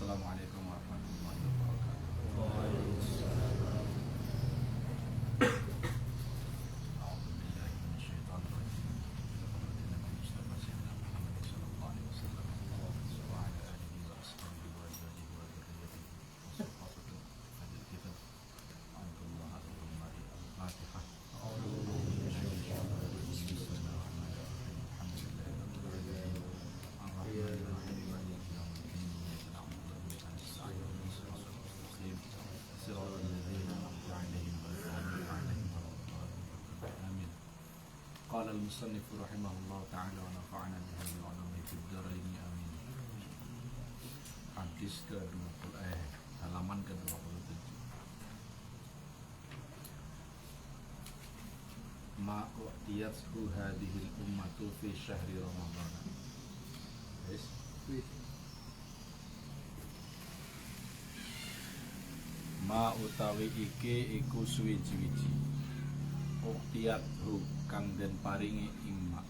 Assalamualaikum warahmatullahi wabarakatuh. قال المصنف رحمه الله تعالى ونفعنا بهذه العلوم في الدارين آمين. Hadis ke-20 halaman ke-27. Ma u'tiyathu hadhil ummatu fi syahri Ramadan. Yes. Ma utawi iki iku suwiji-wiji. U'tiyathu kang den paringi ing mak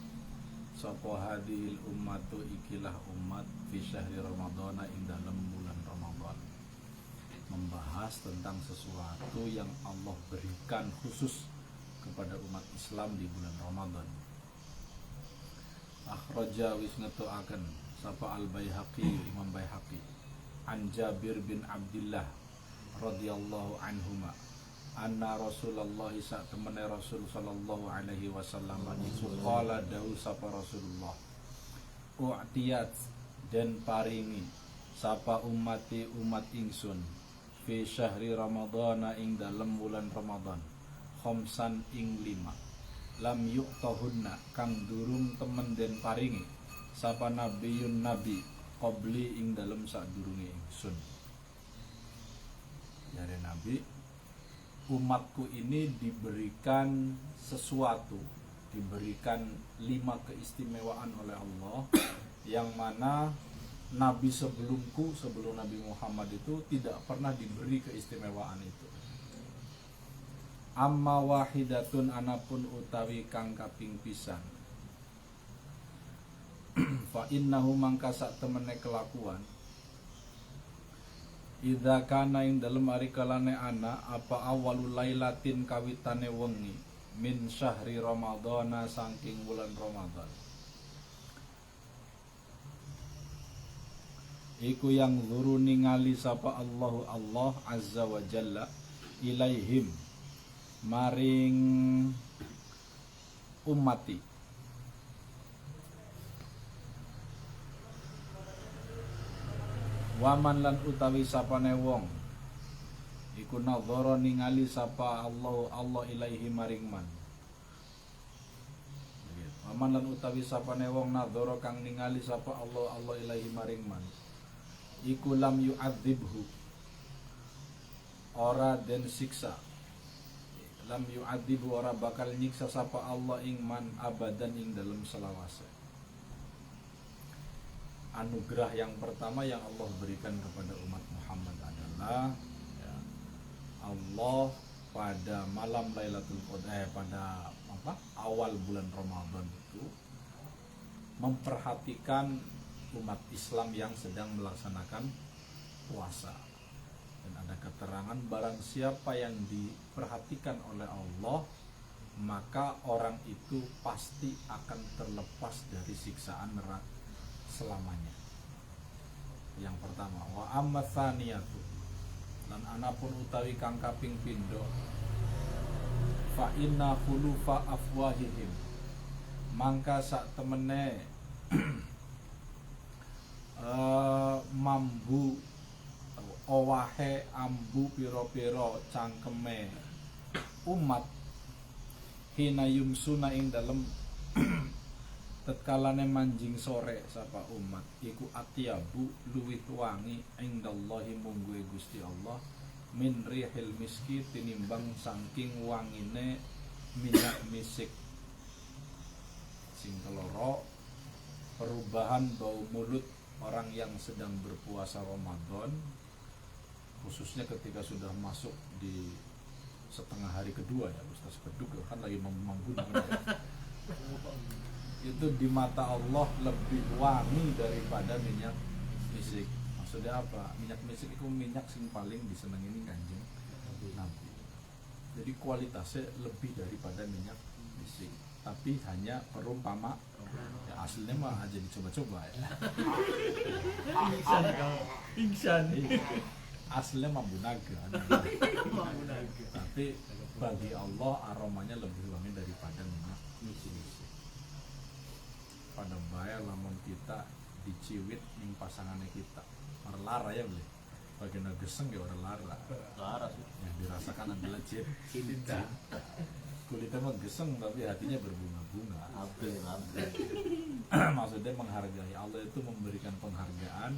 sapa hadhil ummatu ikilah umat fi syahri Ramadan ing dalam bulan Ramadan, membahas tentang sesuatu yang Allah berikan khusus kepada umat Islam di bulan Ramadan. Akhraja wis ngetokake sapa Al-Baihaqi, Imam Baihaqi, an Jabir bin Abdullah radhiyallahu anhuma anna Rasulullah sak temene Rasul sallallahu alaihi wasallam iku qala dawu sapa Rasulullah u'tiyat den paringi sapa ummati umat ingsun fi syahri Ramadhan ing dalem bulan Ramadan khamsan ing 5 lam yuqtahunna kang durung temen den paringi sapa nabiyun nabi qabli ing dalem sadurunge ingsun. Dari Nabi, umatku ini diberikan sesuatu, diberikan 5 keistimewaan oleh Allah yang mana Nabi sebelumku, sebelum Nabi Muhammad itu tidak pernah diberi keistimewaan itu. Amma wahidatun anapun utawi kang kaping pisan. Fa innahu mangka sak temene kelakuan idza kana ing dalem ari kalane ana apa awalul lailatin kawitane wengi min syahri Ramadhana saking bulan Ramadan iku yang zuru ningali sapa Allahu Allah azza wa jalla ilaihim maring ummati waman lan utawi sapane wong iku nadzara ningali sapa Allah ilaihi maring man. Waman lan utawi sapane wong nadzara kang ningali sapa Allah ilaihi maring man iku lam yu'adzibhu ora den siksa, lam yu'adzibhu ora bakal nyiksa sapa Allah ing man abadan ing dalem selawase. Anugerah yang pertama yang Allah berikan kepada umat Muhammad adalah ya, Allah pada malam Lailatul Qadar pada awal bulan Ramadan itu memperhatikan umat Islam yang sedang melaksanakan puasa. Dan ada keterangan barang siapa yang diperhatikan oleh Allah maka orang itu pasti akan terlepas dari siksaan neraka selamanya. Yang pertama, wa amma tsaniyatu lan anapun utawi kang kaping pindho fa inna khulufa afwahihim mangka sak temene mambu owahe ambu pira-pira cangkeme umat hina yumsuna ing dalem tetkalane manjing sore sapa umat iku atyabu luwih wangi indallahi mungguhe Gusti Allah min rihil miski tinimbang saking wangine minyak misik. Sing keloro perubahan bau mulut orang yang sedang berpuasa Ramadan, khususnya ketika sudah masuk di setengah hari kedua ya Ustaz Beduk kan lagi menggunakan itu di mata Allah lebih wangi daripada minyak misik. Maksudnya apa? Minyak misik itu minyak sing paling disenengi ini Kanjeng Nabi. Jadi kualitasnya lebih daripada minyak misik. Tapi hanya perumpama. Ya aslinya mah aja dicoba-coba ya. Pingsan. Aslinya mambu naga. Tapi bagi Allah aromanya lebih wangi daripada minyak misik. Pada bayar lamun kita diciwit ning pasangannya kita. Orang lara ya boleh. Bagian geseng ya orang lara. Lara sih. Yang dirasakan adalah cinta. Kulitnya mah geseng tapi hatinya berbunga-bunga. Maksudnya menghargai. Allah itu memberikan penghargaan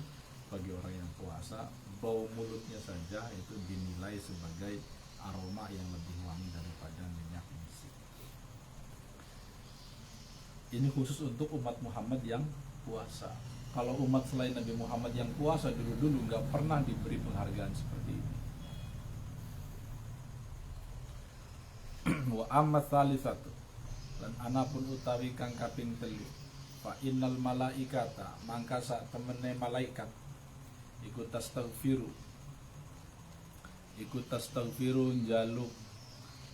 bagi orang yang puasa. Bau mulutnya saja itu dinilai sebagai aroma yang lebih wangi daripada minyak misik. Ini khusus untuk umat Muhammad yang puasa. Kalau umat selain Nabi Muhammad yang puasa dulu nggak pernah diberi penghargaan seperti ini. Wa amma tsalitsatu lan anapun utawi kang kaping 3 fa innal malaikata mangka sak temene malaikat iku tastaghfiru njaluk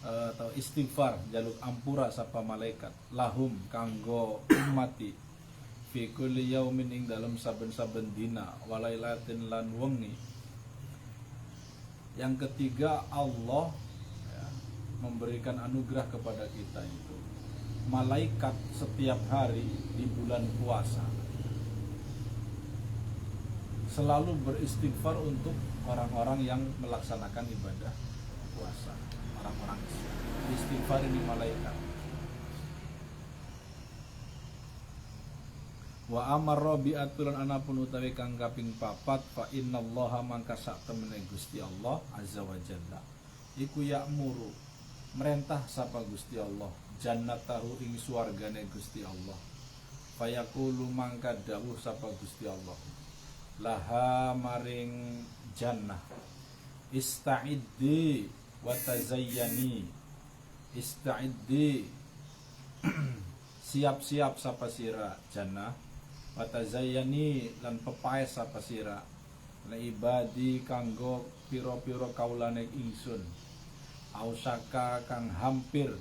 atau istighfar njaluk ampura sapa malaikat lahum kanggo ummati fi kulli yaumin ing dalem saben-saben dina walailatin lan wengi. Yang ketiga, Allah memberikan anugerah kepada kita itu malaikat setiap hari di bulan puasa selalu beristighfar untuk orang-orang yang melaksanakan ibadah puasa, orang-orang Islam. Istighfar ini malaikat. Wa amarra bi aturan anapun utawi kang kaping 4 fa innallaha mangka sak temene Gusti Allah azza wa jalla iku ya'muru merentah sapa Gusti Allah jannatahu ing swargane Gusti Allah fayaqulu mangka dawuh sapa Gusti Allah laha maring jannah ista'iddi wa tazayyani ista'iddi siap-siap sapa sira jannah wa tazayyani lan pepae sapa sira la ibadi kanggo pira-pira kaulane ingsun ausaka kang hampir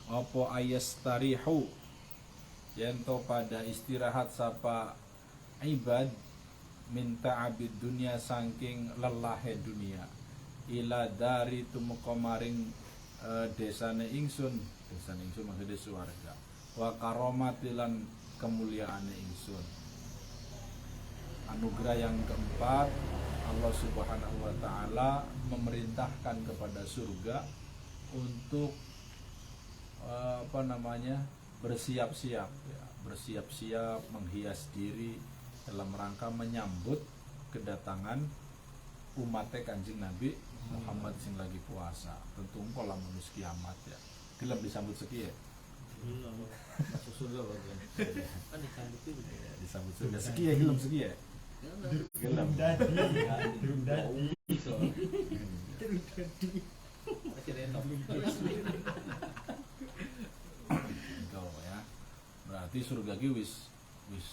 apa ayastarihu yento pada istirahat sapa ibad minta abid dunia saking lelahe dunia ila dari tumeka maring desane ingsun maksudnya swarga wa karomatilan kemuliaane ingsun. Anugerah yang keempat, Allah Subhanahu wa taala memerintahkan kepada surga untuk bersiap-siap menghias diri dalam rangka menyambut kedatangan umatnya Kanjeng Nabi Muhammad sing lagi puasa. Tentu engkau lah manusia kiamat ya. Gelem disambut sekiye. Masuk surga bagian. Kan disambut itu. Disambut surga sekiye gelem sekiye. Gelem. Durung dadi. Masih renov. Engkau ya. Berarti surga ki wis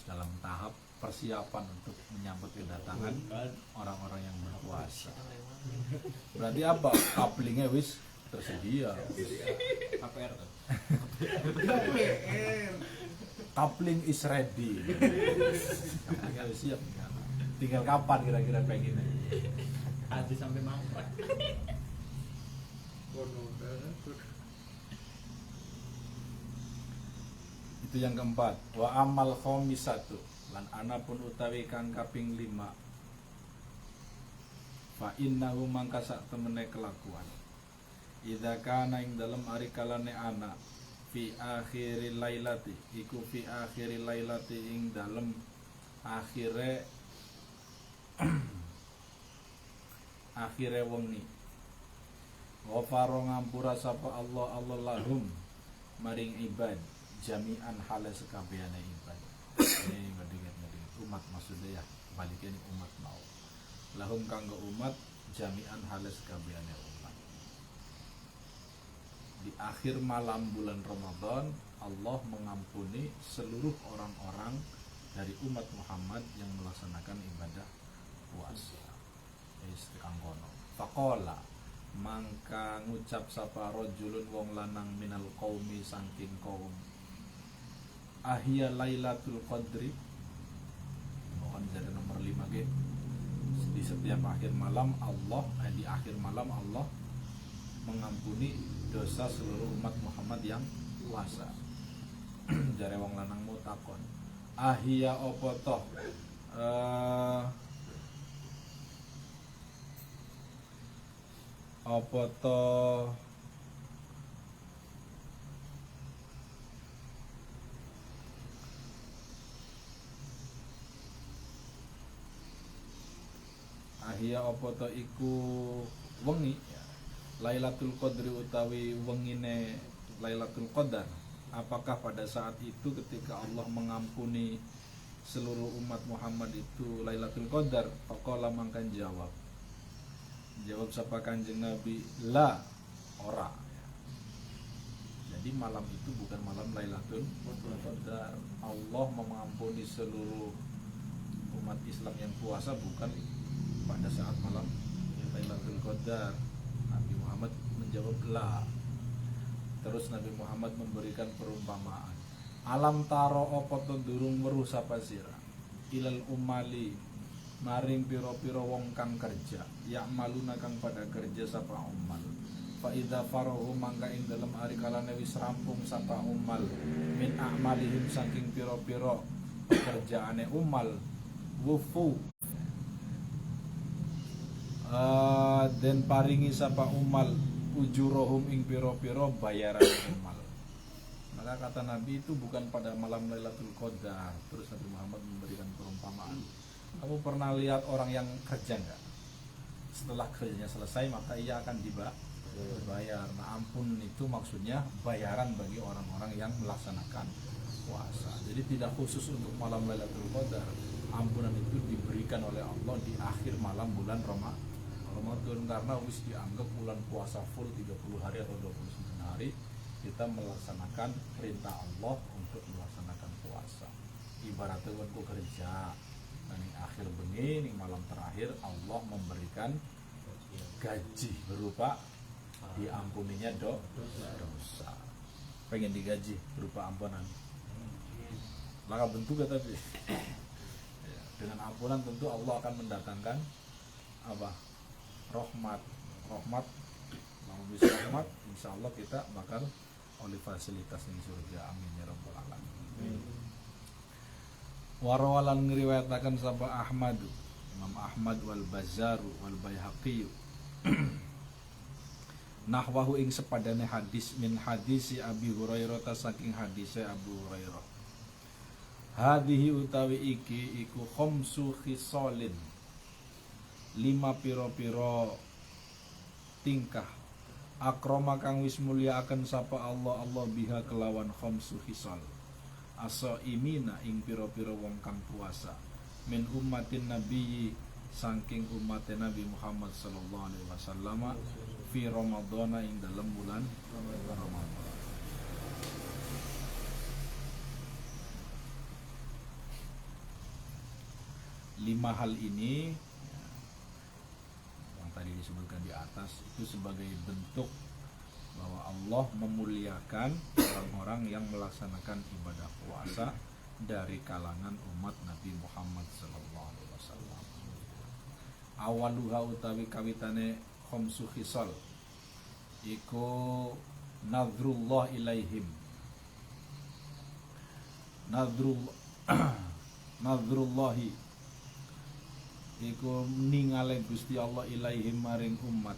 dalam tahap persiapan untuk menyambut kedatangan orang-orang yang berpuasa. Berarti apa? Couplingnya wis tersedia. KPR kan. Coupling is ready. Tinggal siap kan? Tinggal kapan kira-kira pengennya? Aja sampai mangkat. Itu yang keempat. Wa amal khamisatu lan anapun utawi kang kaping 5 fa innahu mangka sak temene kelakuan idza kana ing dalem ari kalane ana fi akhiril lailati iku fi akhiril lailati ing dalem akhire akhire wengi ghafara ngampura sapa Allah lahum maring ibad jami'an hale sekabehane ibad. Ini ngadinget umat maksudnya ya balik ini umat mau lahum kanggo umat jami'an hale sekabehane umat. Di akhir malam bulan Ramadan Allah mengampuni seluruh orang-orang dari umat Muhammad yang melaksanakan ibadah puasa. Istiqangkono. Faqala mangka ngucap sapa rajulun wong lanang minal qaumi saking kaum. Ahya Lailatul Qadri. Mohon jadi nomor 5 ge. Di setiap akhir malam Allah di akhir malam Allah mengampuni dosa seluruh umat Muhammad yang puasa. Jare wong lanang mau takon. Ahya apa toh? Apa toh ahya apa to iku wengi Lailatul Qadri utawi wengine Lailatul Qadar. Apakah pada saat itu ketika Allah mengampuni seluruh umat Muhammad itu Lailatul Qadar? Faqala mangkan jawab sapa Kanjeng Nabi, la ora. Jadi malam itu bukan malam Lailatul Qadar. Allah mengampuni seluruh umat Islam yang puasa bukan pada saat malam Lailatul Qadar. Nabi Muhammad menjawab la. Terus Nabi Muhammad memberikan perumpamaan. Alam taro apa to durung weruh sapa sira ilal umali maring piro-piro wong kang kerja ya maluna kang pada kerja sapa umal. Fa idza farahu mangka ing dalem ari kalane wis rampung sapa umal min a'malihim saking piro-piro pekerjaane umal wufu dan paringi sapa umal ujurohum ing piro-piro bayaran umal. Maka kata Nabi itu bukan pada malam Lailatul Qadar. Terus Nabi Muhammad memberikan perumpamaan. Kamu pernah lihat orang yang kerja enggak? Setelah kerjanya selesai maka ia akan dibayar. Nah, ampun itu maksudnya bayaran bagi orang-orang yang melaksanakan puasa. Jadi tidak khusus untuk malam Lailatul Qadar. Ampunan itu diberikan oleh Allah di akhir malam bulan Ramadan karena wis dianggap bulan puasa full 30 hari atau 29 hari kita melaksanakan perintah Allah untuk melaksanakan puasa. Ibaratnya ku kerja dan akhir bengi ning malam terakhir Allah memberikan gaji berupa diampuninya dosa. Pengen digaji berupa ampunan. Laka bentuk tapi dengan ampunan tentu Allah akan mendatangkan apa? Rahmat. Kalau bisa rahmat, insya Allah kita bakal oleh fasilitas di surga. Amin ya rabbal alamin. Warawalan ngriwayataken sapa Ahmad, Imam Ahmad wal Bazzar wal Baihaqi. Nahwahu ing sepadane hadis min hadisi Abi Hurairah saking hadise Abu Hurairah. Hadhihi utawi iki iku khamsu khisalin 5 piro-piro tingkah akrama kang wis mulia akan sapa Allah biha kelawan khamsu khisal asa imina ing piro-piro wong kang puasa min ummatin nabiyyi saking umat Nabi Muhammad sallallahu alaihi wasallam fi Ramadhan ing dalam bulan Ramadan. Lima hal ini yang tadi disebutkan di atas itu sebagai bentuk bahwa Allah memuliakan orang-orang yang melaksanakan ibadah puasa dari kalangan umat Nabi Muhammad sallallahu alaihi wasallam. Awaluha utawi kawitane khamsu khisal iku nadrullah ilaihim. Nadrullahi iku ningale Gusti Allah ilaihim maring umat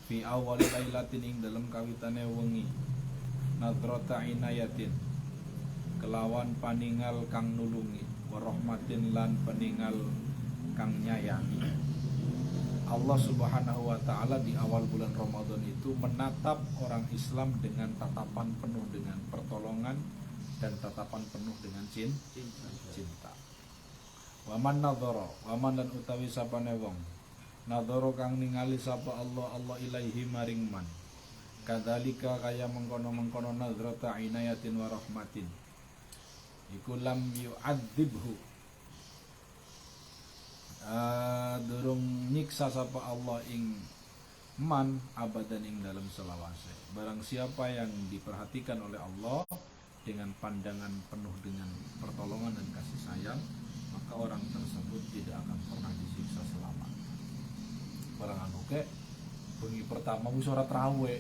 fi awal lailatin ing dalam kawitane wengi nadrata inayatin kelawan paningal kang nulungi wa rahmatin lan paningal kang nyayangi. Allah Subhanahu wa taala di awal bulan Ramadan itu menatap orang Islam dengan tatapan penuh dengan pertolongan dan tatapan penuh dengan cinta. Waman nadhara, waman lan utawi sapane wong nadhara kang ningali sapa Allah ilaihi maring man. Kadzalika kaya mengkono-mengkono nadrata inayatin wa rahmatin. iku lam yu'adzibhu durung nyiksa sapa Allah ing man abadan ing dalam selawase. Barang siapa yang diperhatikan oleh Allah dengan pandangan penuh dengan pertolongan dan kasih sayang, maka orang tersebut tidak akan pernah disiksa selama. Barang anu ke bengi pertama wis ora trawe.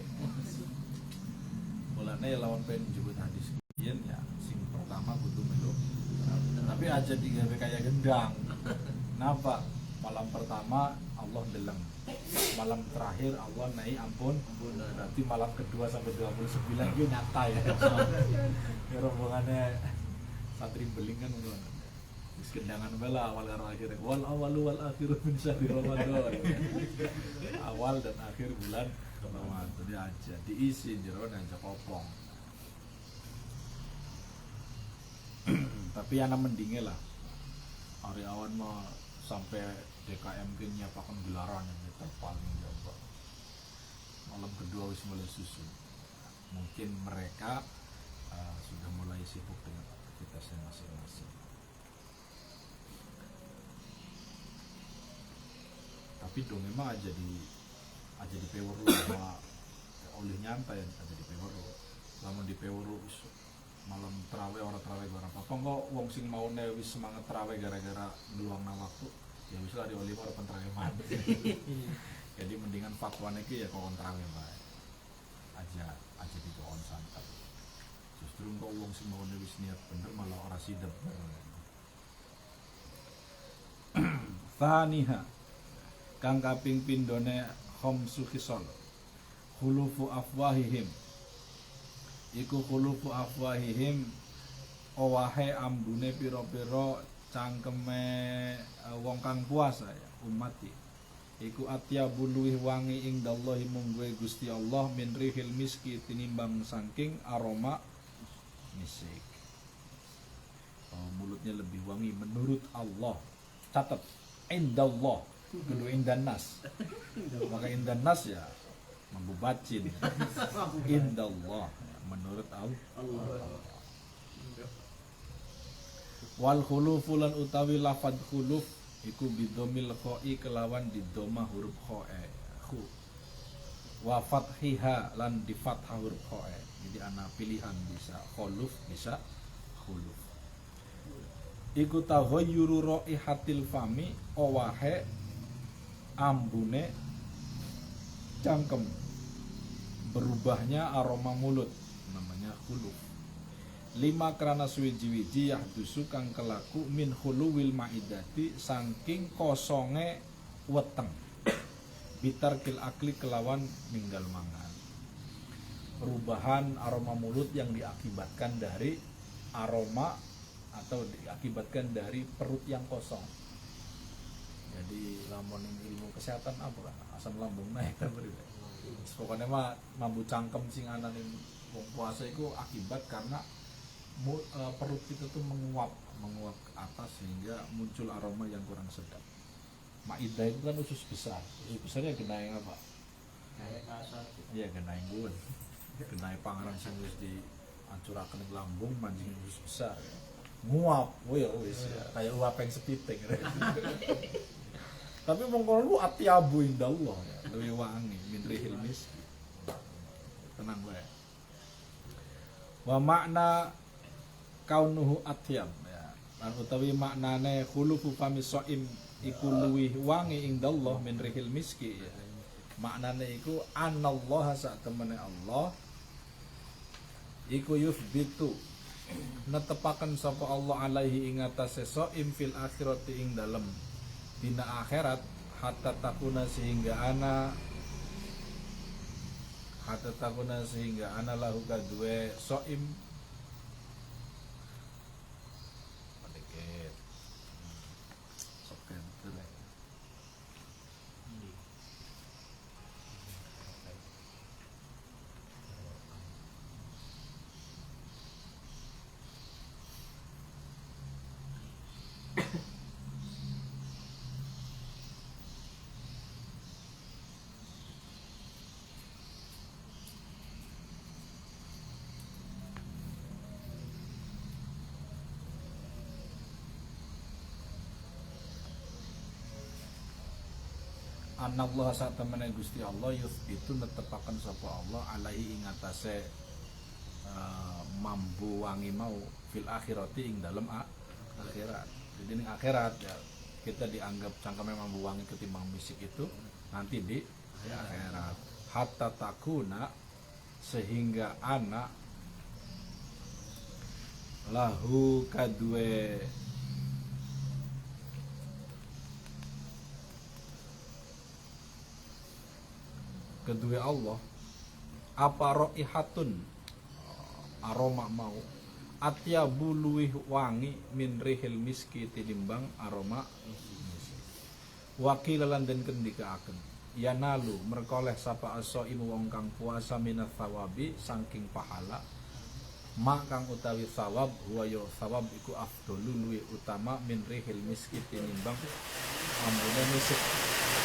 Mulane ya lawan pen jebut hadis kiyen ya sing pertama kudu melu. Tapi aja digawe kaya gendang. Napa? Malam pertama Allah deleng. Malam terakhir Allah naik ampun. Berarti malam kedua sampai 29 itu nyata ya. Ya rombongannya santri beling kan ngono. Wis gendangan bela awal karo akhir. Wal awalu wal akhiru min syahri Ramadan. Awal dan akhir bulan Ramadan. Jadi aja diisi jero dan kopong. Tapi ana mendinge lah. Hari awan mah sampai DKM ke nyiapakan gelaran yang terpaling jauh. Malam kedua wis mulai susu. Mungkin mereka sudah mulai sibuk dengan aktivitasnya masing-masing. Tapi dong memang aja di Peweru sama oleh nyantai aja di Peweru. Lamun di Peweru malam terawih orang terawih barang apa kok wong sing maune wis semangat terawih gara-gara luangna waktu ya wis lah dioli orang terawih mati. Jadi mendingan fatwane iki ya kok terawih bae aja di pohon santai. Justru kok wong sing maune wis niat bener malah ora sidep. Thaniha kang kaping pindhone khamsu khisal khulufu afwahihim iku khulufu afwahihim owahe ambune pira-pira cangkeme wong kang puasa ya umati iku atyabul luwih wangi ing dallahi mungguhe Gusti Allah min rihil miski tinimbang saking aroma misik. Mulutnya lebih wangi menurut Allah. Catat indallah kudu indannas. Maka indannas ya membubacin indallah menurut Allah. Wal khulufu lan utawi lafad khuluf iku bidomil khoi kelawan didoma huruf khoe khu wa fathiha lan di fathah huruf khoe. Jadi ana pilihan bisa khuluf bisa khuluf. Iku taghayyuru raihatil fami owahe ambune cangkem berubahnya aroma mulut namanya khuluf. 5 karena suwiji-wiji yahdusu kang kelaku min khuluwil maidati saking kosonge weteng bitarkil akli kelawan ninggal mangan. Perubahan aroma mulut yang diakibatkan dari aroma atau diakibatkan dari perut yang kosong. Jadi lamun ilmu kesehatan apa kan asam lambung naik kan beri. Pokoknya mah mambu cangkem sing ana ning wong puasa itu akibat karena perut kita tuh menguap ke atas sehingga muncul aroma yang kurang sedap. Maidah itu kan usus besar. Usus besarnya kena yang apa? Iya kena yang bulan. Kena pangaran sing wis diancuraken ning lambung mancing usus besar. Ya. Nguap, wis ya. Kayak uap yang sepiting. Tapi mongkon lu atyabu indallah ya. Lebih wangi min rihil miski. Tenang gue. Wa makna kaunuhu atyab ya. Lan utawi maknane khulufu fami shaim iku luwih wangi indallah min rihil miski ya. Maknane iku anallaha sak temene Allah iku yuthbitu netepaken sapa Allah alaihi ing atase shaim fil akhirati ing dalem dina akhirat hatta takuna sehingga ana lahu kadue shaim sedikit soken terus anallah sak temene Gusti Allah itu netepaken sapa Allah alaihi ing atase mambu wangi mau fil akhirati ing dalem akhirat. Jadi ning akhirat ya kita dianggap cangkeme mambu wangi ketimbang misik itu nanti di akhirat. Hatta takuna sehingga anak lahu kadue kedua Allah apa raihatun aroma mau atyabu luwih wangi min rihil miski tinimbang aroma miski wakilalan den kendikaaken yanalu merkoleh sapa as-shaimu wong kang puasa minat thawabi saking pahala mak kang utawi thawab huwa ya thawab iku afdalu luwih utama min rihil miski tinimbang ambune misik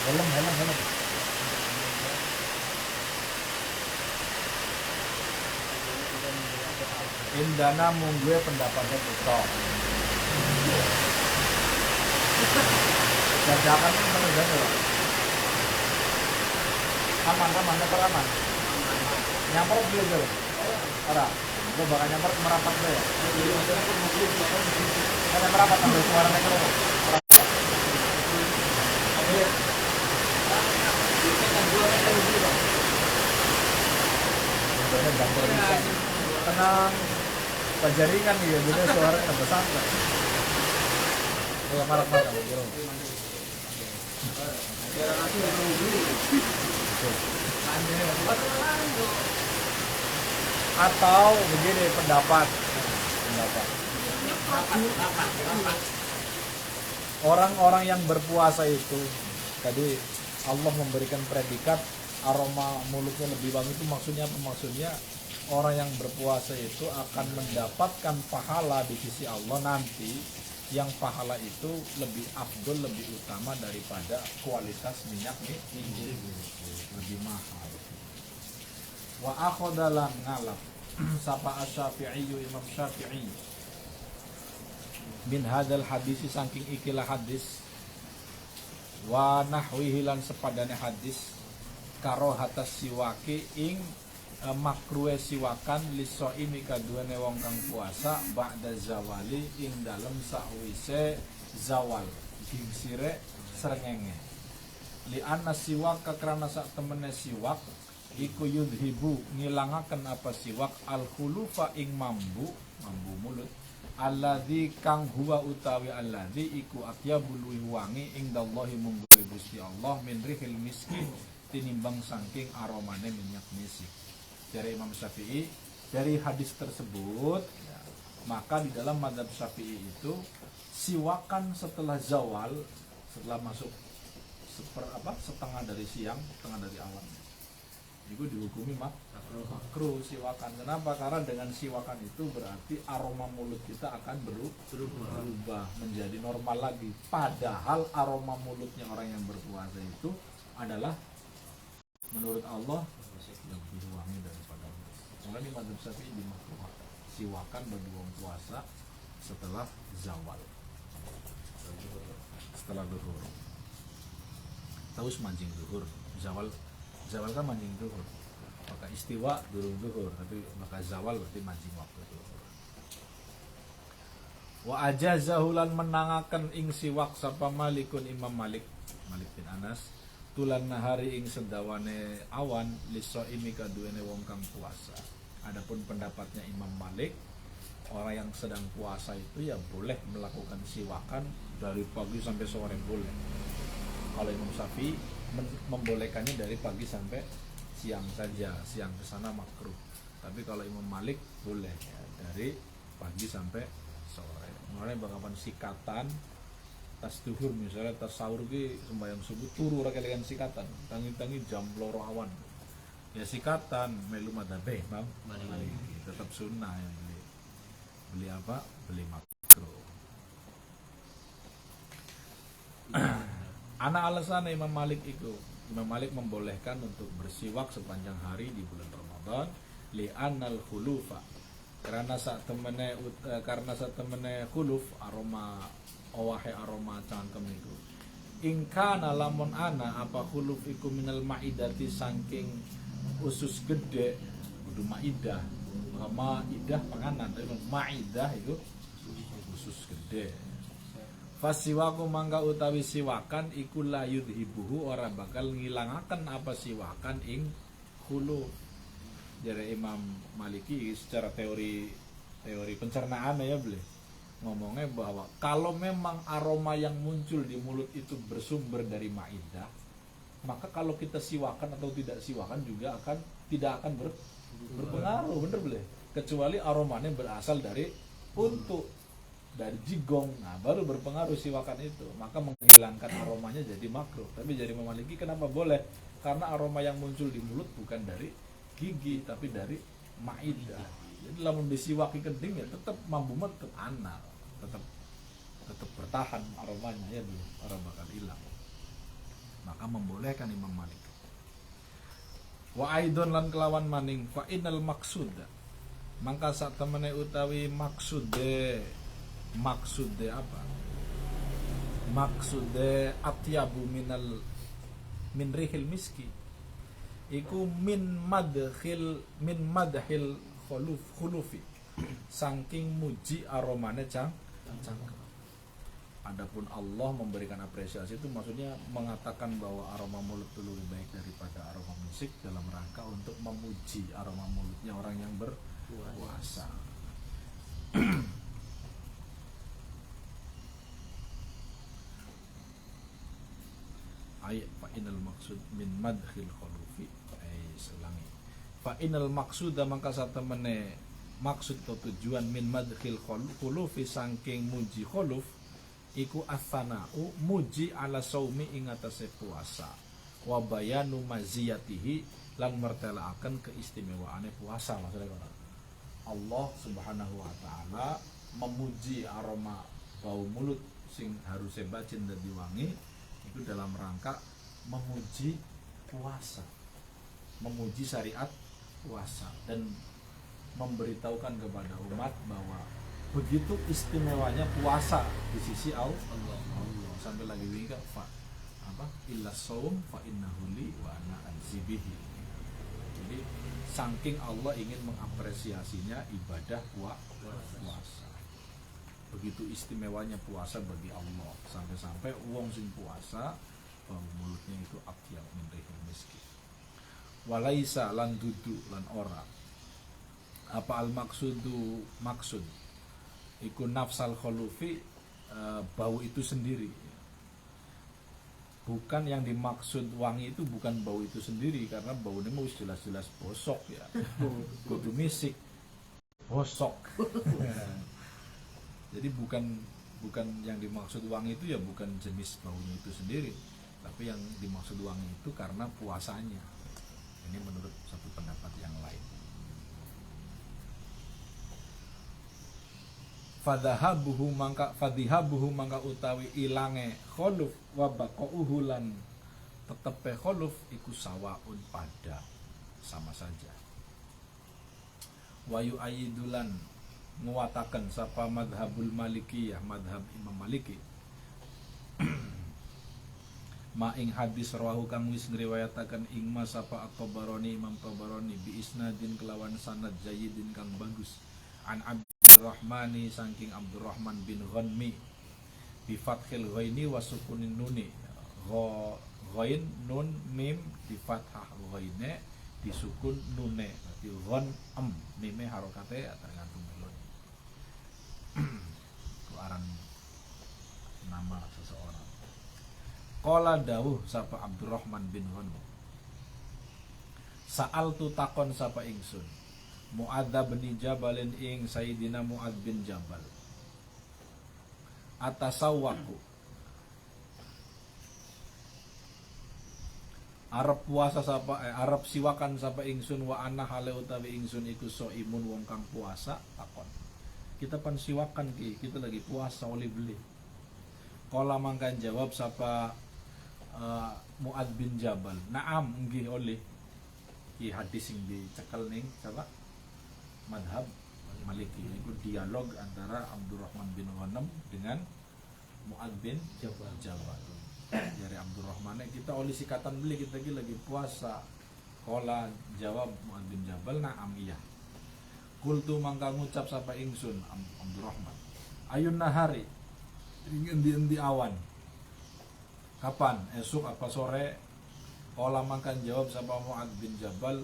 helm Indana munggue pendapatnya kita. Jajakan itu benar loh. Aman, aman. Nyamper dulu dulu. Orang, gue bakal nyamper merapat deh. Karena merapat ambil suara mereka loh. Tenang. Pajaringan ya, jadi suaranya besar kan? Marah bro. Atau begini pendapat. Orang-orang yang berpuasa itu tadi Allah memberikan predikat aroma mulutnya lebih wangi itu maksudnya orang yang berpuasa itu akan mendapatkan pahala di sisi Allah nanti yang pahala itu lebih afdol, lebih utama daripada kualitas minyak ini lebih mahal. Wa akhadalan ngalap sapa asy-Syafi'i Imam Syafi'i min hadal hadisi saking ikilah hadis wa nahwihi lan sepadane hadis karohatas siwaki ing makruhe siwakan lisoimi kaduane wong kang puasa ba'da zawali ing dalem sakwise zawal gingsire srengenge li anna siwak karena sak temene siwak iku yudhibu ngilangaken apa siwak al khulufa ing mambu mulut alladzi kang huwa utawi alladzi iku atyabul wangi ing dallahi munggu Gusti Allah min rihil miski tinimbang saking aromane minyak misik. Dari Imam Syafi'i dari hadis tersebut ya, maka di dalam mazhab Syafi'i itu siwakan setelah zawal setelah masuk setengah dari siang setengah dari awan itu dihukumi makruh siwakan. Kenapa? Karena dengan siwakan itu berarti aroma mulut kita akan berubah menjadi normal lagi, padahal aroma mulutnya orang yang berpuasa itu adalah menurut Allah lebih wangi daripada soalnya di mazhab Syafi'i dimakruhkan siwakan bagi orang puasa setelah zawal setelah zuhur terus mancing zuhur zawal kan mancing zuhur maka istiwa durung zuhur tapi maka zawal berarti mancing waktu zuhur wa ajazahulan menangaken ing siwak sapa Malikun Imam Malik bin Anas tulan nahari ing sedawane awan liso imi kaduene wong kang puasa. Adapun pendapatnya Imam Malik, orang yang sedang puasa itu ya boleh melakukan siwakan dari pagi sampai sore boleh. Kalau Imam Syafi'i membolehkannya dari pagi sampai siang saja, siang ke sana makruh. Tapi kalau Imam Malik boleh ya, dari pagi sampai sore. Mulai bakapan sikatan tas duhur misalnya tas sahur ki sembahyang subuh turu ra kalian sikatan tangi-tangi jam loro awan ya sikatan melu madhabe Imam Malik tetap sunnah yang beli apa beli makruh. Anak alasan Imam Malik membolehkan untuk bersiwak sepanjang hari di bulan Ramadan li'annal khulufa karena saat temene khuluf aroma aroma cangkem itu ingkana lamun ana apa khuluf iku minal maidati saking usus gede kudu maidah. Maidah panganan, tapi maidah itu usus gede. Fasiwaku mangka utawi siwakan iku la yudhibuhu ora bakal ngilangaken apa siwakan ing khuluf. Jadi Imam Maliki secara teori pencernaan ya boleh ngomongnya bahwa kalau memang aroma yang muncul di mulut itu bersumber dari maidah, maka kalau kita siwakan atau tidak siwakan juga tidak akan berpengaruh, bener boleh. Kecuali aromanya berasal dari untu, dari jigong, nah baru berpengaruh siwakan itu, maka menghilangkan aromanya jadi makruh. Tapi jadi Maliki kenapa boleh? Karena aroma yang muncul di mulut bukan dari gigi tapi dari maidah. Jadi lamun disiwaki kening ya tetap mampu tetap anal, tetap bertahan aromanya ya belum orang bakal hilang. Maka membolehkan Imam Malik. Wa aidon lan kelawan maning fa innal maksud, mangka sak temene utawi maksude apa? Maksude atyabu min rihil miski. Iku min madhil khulufi saking muji aromane cangkem. Adapun Allah memberikan apresiasi itu maksudnya mengatakan bahwa aroma mulut itu lebih baik daripada aroma musik dalam rangka untuk memuji aroma mulutnya orang yang berpuasa. Ayat fa inal maksud min madhil khulufi selangi. Fa inal maksuda mangka satemene maksud atau tujuan min madhil khulufi saking muji khuluf iku atsana'u muji ala saumi ing atase puasa wa bayanu maziyatihi lan mertelaaken keistimewaane puasa. Maksudnya Allah Subhanahu wa taala memuji aroma bau mulut sing haruse bacin dadi wangi itu dalam rangka memuji puasa, memuji syariat puasa dan memberitahukan kepada umat bahwa begitu istimewanya puasa di sisi Allah. Sampai lagi wika fa apa illa saum fa innahu li wa ana anzibihi. Jadi saking Allah ingin mengapresiasinya ibadah puasa. Begitu istimewanya puasa bagi Allah, sampai-sampai wong sing puasa bau mulutnya itu atyab min rihil miski. Walaisa lan dudu lan ora apa al maksud iku nafsal khulufi, bau itu sendiri. Bukan yang dimaksud wangi itu bukan bau itu sendiri, karena baunya mau jelas-jelas bosok ya. Kudu misik bosok. Jadi bukan yang dimaksud wangi itu ya bukan jenis baunya itu sendiri, tapi yang dimaksud wangi itu karena puasanya. Ini menurut satu pendapat yang lain. Fadhahabuhu mangka utawi ilange khuluf wa baqauhu lan tetepe khuluf iku sawaun pada sama saja. Wa yu'ayyidulan nguwataken sapa madhabul malikiyah, madhab Imam Maliki ma ing hadis rawahu kang wis ngriwayataken ing mas sapa at-Tabarani Imam Tabarani bi isnadin kelawan sanad jayyidin kang bagus an Abdurrahmani saking Abdurrahman bin Ghanmi bi fathil ghaini wa sukunin nuni. Ghain nun mim di fathah ghaine disukun nune, berarti ghan mime harokate tergantung melodi. Keluaran nama seseorang. Qala dawuh sapa Abdurrahman bin Ghanmi, Sa'al tu takon sapa ingsun Mu'adz bin Jabalin ing Sayyidina Mu'adz bin Jabal, atasawwaku Arab puasa sapa Arab siwakan sapa ingsun wa ana hale utawi ingsun iku soimun wong kang puasa. Takon kita pan siwakan ki, kita lagi puasa oleh beli. Kala mangkan jawab sapa Mu'adz bin Jabal, naam nggih oleh. Ki hadis sing dicekel ning sapa madhab Maliki, itu dialog antara Abdurrahman bin Ghanm dengan Mu'adz bin Jabal. Dari Abdurrahman kita oleh sikatan beli kita lagi puasa. Kola jawab Mu'adz bin Jabal na'am iya. Kultu mangka ngucap sapa ingsun Abdurrahman. Ayun nahari endi awan. Kapan? Esok apa sore? Kola mangka jawab sapa Mu'adz bin Jabal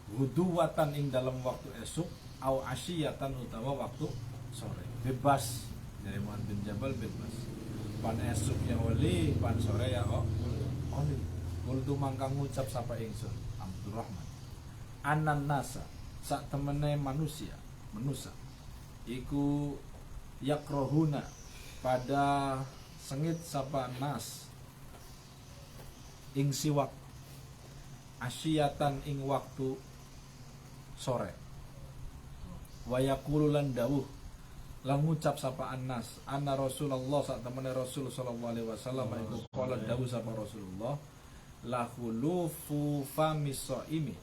Huduwatan ing dalam waktu esok au asyiyatan utawa waktu sore. Bebas. Dari Mu'adz bin Jabal bebas. Pan esok ya oli, pan sore ya oli. Kultu mangka ngucap sapa ingsun Abdurrahman. Anan nasa sak temene manusia iku yakrohuna pada sengit sapa nas ing siwak asyiyatan ing waktu sore. Wayaqulu lan dawuh lan ngucap sapa annas anna Rasulullah sak temene Rasul sallallahu alaihi wasallam iku qala dawuh sapa Rasulullah la khulufu famis shaimi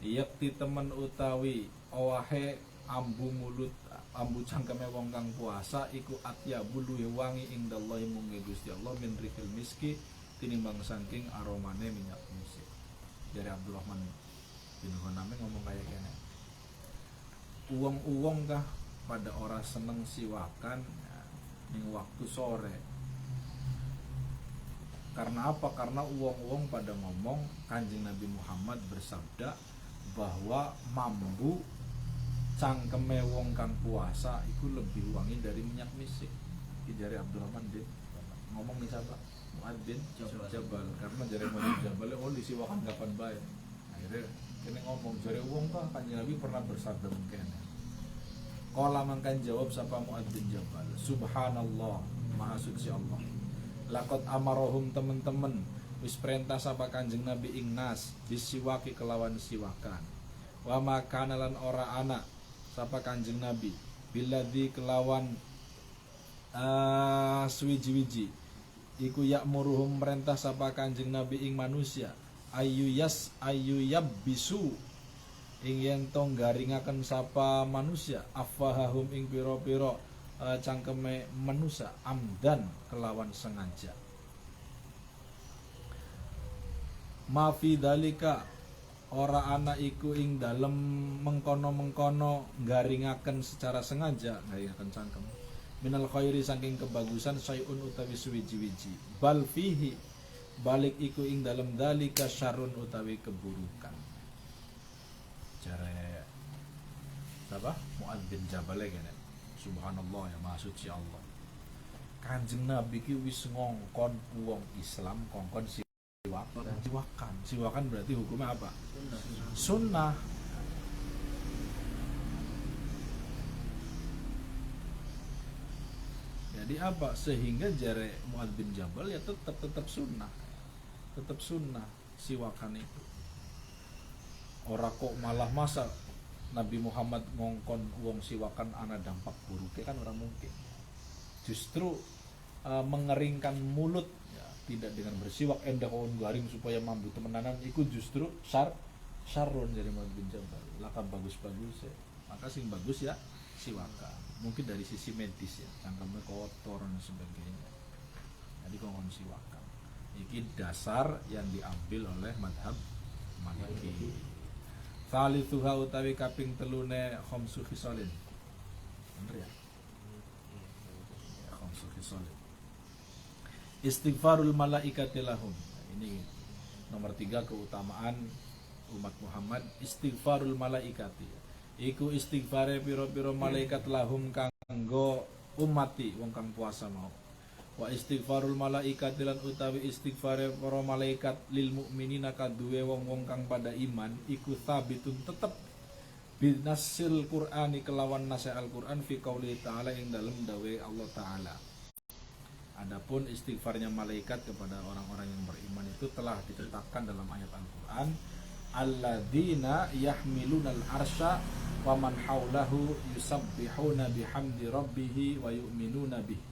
yakti temen utawi owahe ambu mulut ambu cangkeme wong kang puasa iku atyabu luwih wangi ing dallahi mungge Gusti Allah min rihil miski tinimbang saking aromane minyak misik. Dari Abdurrahman bin Ghanam ngomong kayak gini. Uwong-uwong kah pada orang seneng siwakan ya, ning waktu sore. Karena apa? Karena uwong-uwong pada ngomong Kanjeng Nabi Muhammad bersabda bahwa mambu cangkeme wong kang puasa itu lebih wangi dari minyak misik. Dari Abdurrahman bin ngomong nih siapa? Mu'adz bin Jabal. Karena dari Mu'adz bin Jabal disiwakan kapan bae. Akhirnya kene ngomong jare wong kah Kanjeng Nabi pernah bersabda mungkin. Qala mangkan jawab sapa Mu'adz bin Jabal, subhanallah, maha suci Allah. Laqad amarahum temen-temen wis perintah sapa Kanjeng Nabi ing nas bisiwaki kelawan siwakan. Wa makana lan ora ana sapa Kanjeng Nabi billadzi kelawan suwiji-wiji iku yakmuruhum perintah sapa Kanjeng Nabi ing manusia ayu yabbisu ing yen to garingaken sapa manusia afahahum ing pira-pira cangkeme manusia amdan kelawan sengaja. Mafi dalika ora ana iku ing dalem mengkono-mengkono garingaken secara sengaja garingaken cangkem minal khairi saking kebagusan sayun utawi suwiji-wiji bal fihi balik iku ing dalem dalika syarrun utawi keburukan. Jare apa? Mu'adz bin Jabal ngene. Subhanallah ya maha suci Allah. Kanjeng Nabi ki wis ngongkon wong Islam kongkon siwakan. Siwakan berarti hukumnya apa? Sunnah. Jadi apa? Sehingga jare Mu'adz bin Jabal ya tetap sunnah. Tetap sunnah siwakan itu. Ora kok malah masa Nabi Muhammad ngongkon wong siwakan ana dampak buruknya kan orang mungkin. Justru mengeringkan mulut ya, tidak dengan bersiwak endah kawan garing supaya mampu temenanan itu justru syarrun dari Mu'adz bin Jabal. Laka bagus-bagus ya. Maka sing bagus ya siwakan. Mungkin dari sisi medis ya, cangkemnya kotor dan sebagainya. Jadi ngongkon siwakan. Ini dasar yang diambil oleh madhab Maliki. Thalithuha utawi kaping telune khamsu khisalin. Bener ya? Khamsu khisalin. Istighfarul malaikati lahum. Ini nomor 3 keutamaan umat Muhammad, istighfarul malaikati. Iku istighfare pira-pira malaikat lahum kanggo umati wong kang puasa mau. Wa istighfarul malaikati lan utawi istighfare para malaikat lil mukminina kaduwe wong-wong kang pada iman iku sabitun tetep binasil Qur'ani kelawan nase Al-Qur'an fi qauli ta'ala ing dalem dawe Allah taala. Adapun istighfarnya malaikat kepada orang-orang yang beriman itu telah ditetapkan dalam ayat Al-Qur'an alladzina yahmilunal arsya wa man haulahu yusabbihuna bihamdi rabbih wa yu'minuna bihi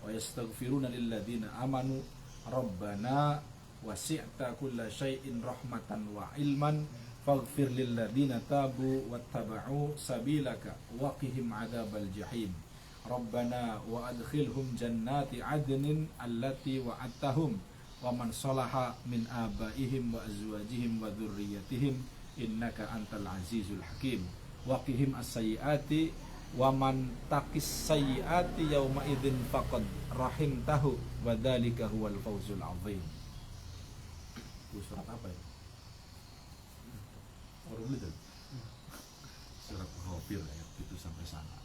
wa yastaghfiruna lilladzina amanu rabbana wasi'ta kulla syai'in rahmatan wa ilman faghfir lilladzina tabu wattaba'u sabilaka wa qihim adzabal jahim Rabbana wa adkhilhum jannati adnin allati wa'adtahum wa man salaha min abaihim wa azwajihim wa dzurriyyatihim innaka antal azizul hakim wa qihim as-sayyiati wa man taqis sayyiati yauma idzin faqad rahimtahu wa dzalika huwal fawzul azim. Itu surat apa ya? Orang itu surat Ghafir ayat itu sampai sana.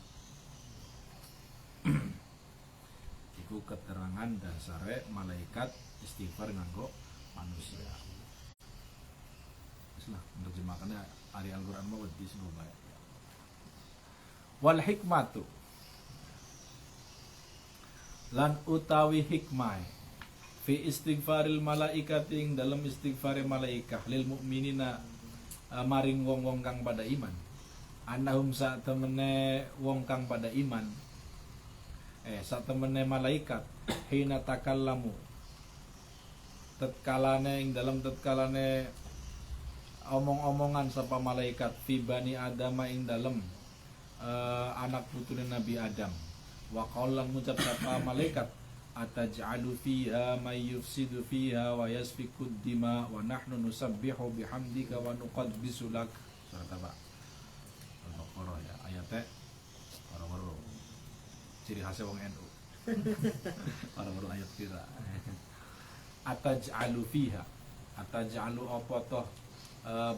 Iku keterangan dasare malaikat istighfar nganggo manusia. Islah menerjemahkannya ari Al-Qur'an mah wedi sing bae. Wal hikmatu lan utawi hikmah fi istighfaril malaikati ing dalam istighfare malaikah lil mukminina maring wong-wong kang pada iman. Annahum sak temene wong kang pada iman sak temene malaikat hina takallamu tetkalane ing dalam tetkalane omong-omongan sapa malaikat fi bani adama ing dalam anak putune Nabi Adam wa qaulan ngucap sapa malaikat ataj'alu fiha may yufsidu fiha wa yasfikud dima wa nahnu nusabbihu bihamdika wa nuqaddisu lak. Surat apa? Al-Baqarah ya, ayatnya waro-waro. Ciri khasnya wong NU. Waro-waro ayat kira. Ataj'alu fiha, ataj'alu apa toh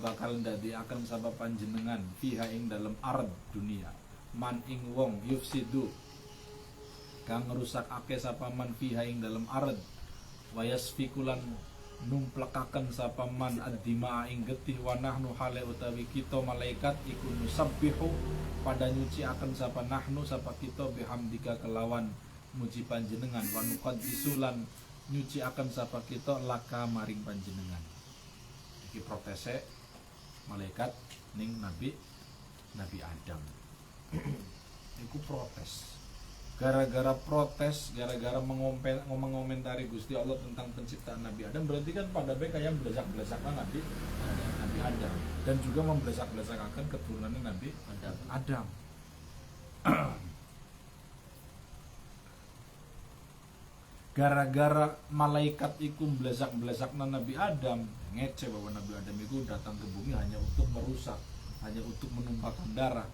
bakal ndadekaken sapa panjenengan fiha ing dalam ard dunia man ing wong yufsidu kang ngerusakake sapa man fiha ing dalam ard wa yasfikulan numplekaken sapa man ad-dima ing getih wa nahnu hale utawi kita malaikat iku nusabbihu pada nyuci akan sapa nahnu sapa kita bihamdika kelawan muji panjenengan wa nuqaddisulan nyuci akan sapa kita laka maring panjenengan. Iki protese malaikat ning Nabi Adam. Iku protes. Gara-gara protes, gara-gara mengomentari Gusti Allah tentang penciptaan Nabi Adam, berarti kan pada baik kayak belesak-belesakkan Nabi Adam dan juga membelesak-belesakakan keturunannya Nabi Adam. Gara-gara malaikat iku belesak-belesakna Nabi Adam, ngece bahwa Nabi Adam itu datang ke bumi hanya untuk merusak, hanya untuk menumpahkan darah.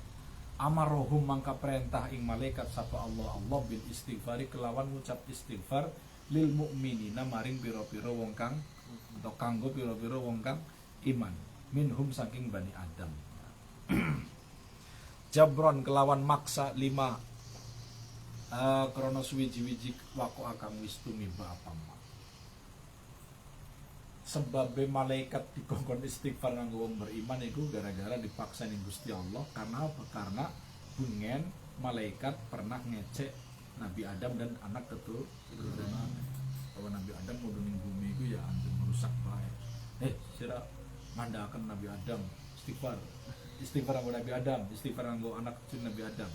Amarohum mangka perintah ing malaikat sapa Allah bil istighfari kelawan ngucap istighfar lil mukminina maring pira-pira wong kang atau kanggo pira-pira wong kang iman minhum saking Bani Adam. Jabron kelawan maksa 5 krono suwiji-wiji wako akang wis tumiba apa mak. Sebabe malaikat dikongkon istighfar nganggo wong beriman iku gara-gara dipaksa ning Gusti Allah. Karena apa? Karena bungen malaikat pernah ngecek Nabi Adam dan anak keturunan. Bahwa Nabi Adam mau ning bumi iku ya anjir merusak bae. Sira mandhaken Nabi Adam istighfar. Istighfar nganggo Nabi Adam, istighfar nganggo anak cucu Nabi Adam.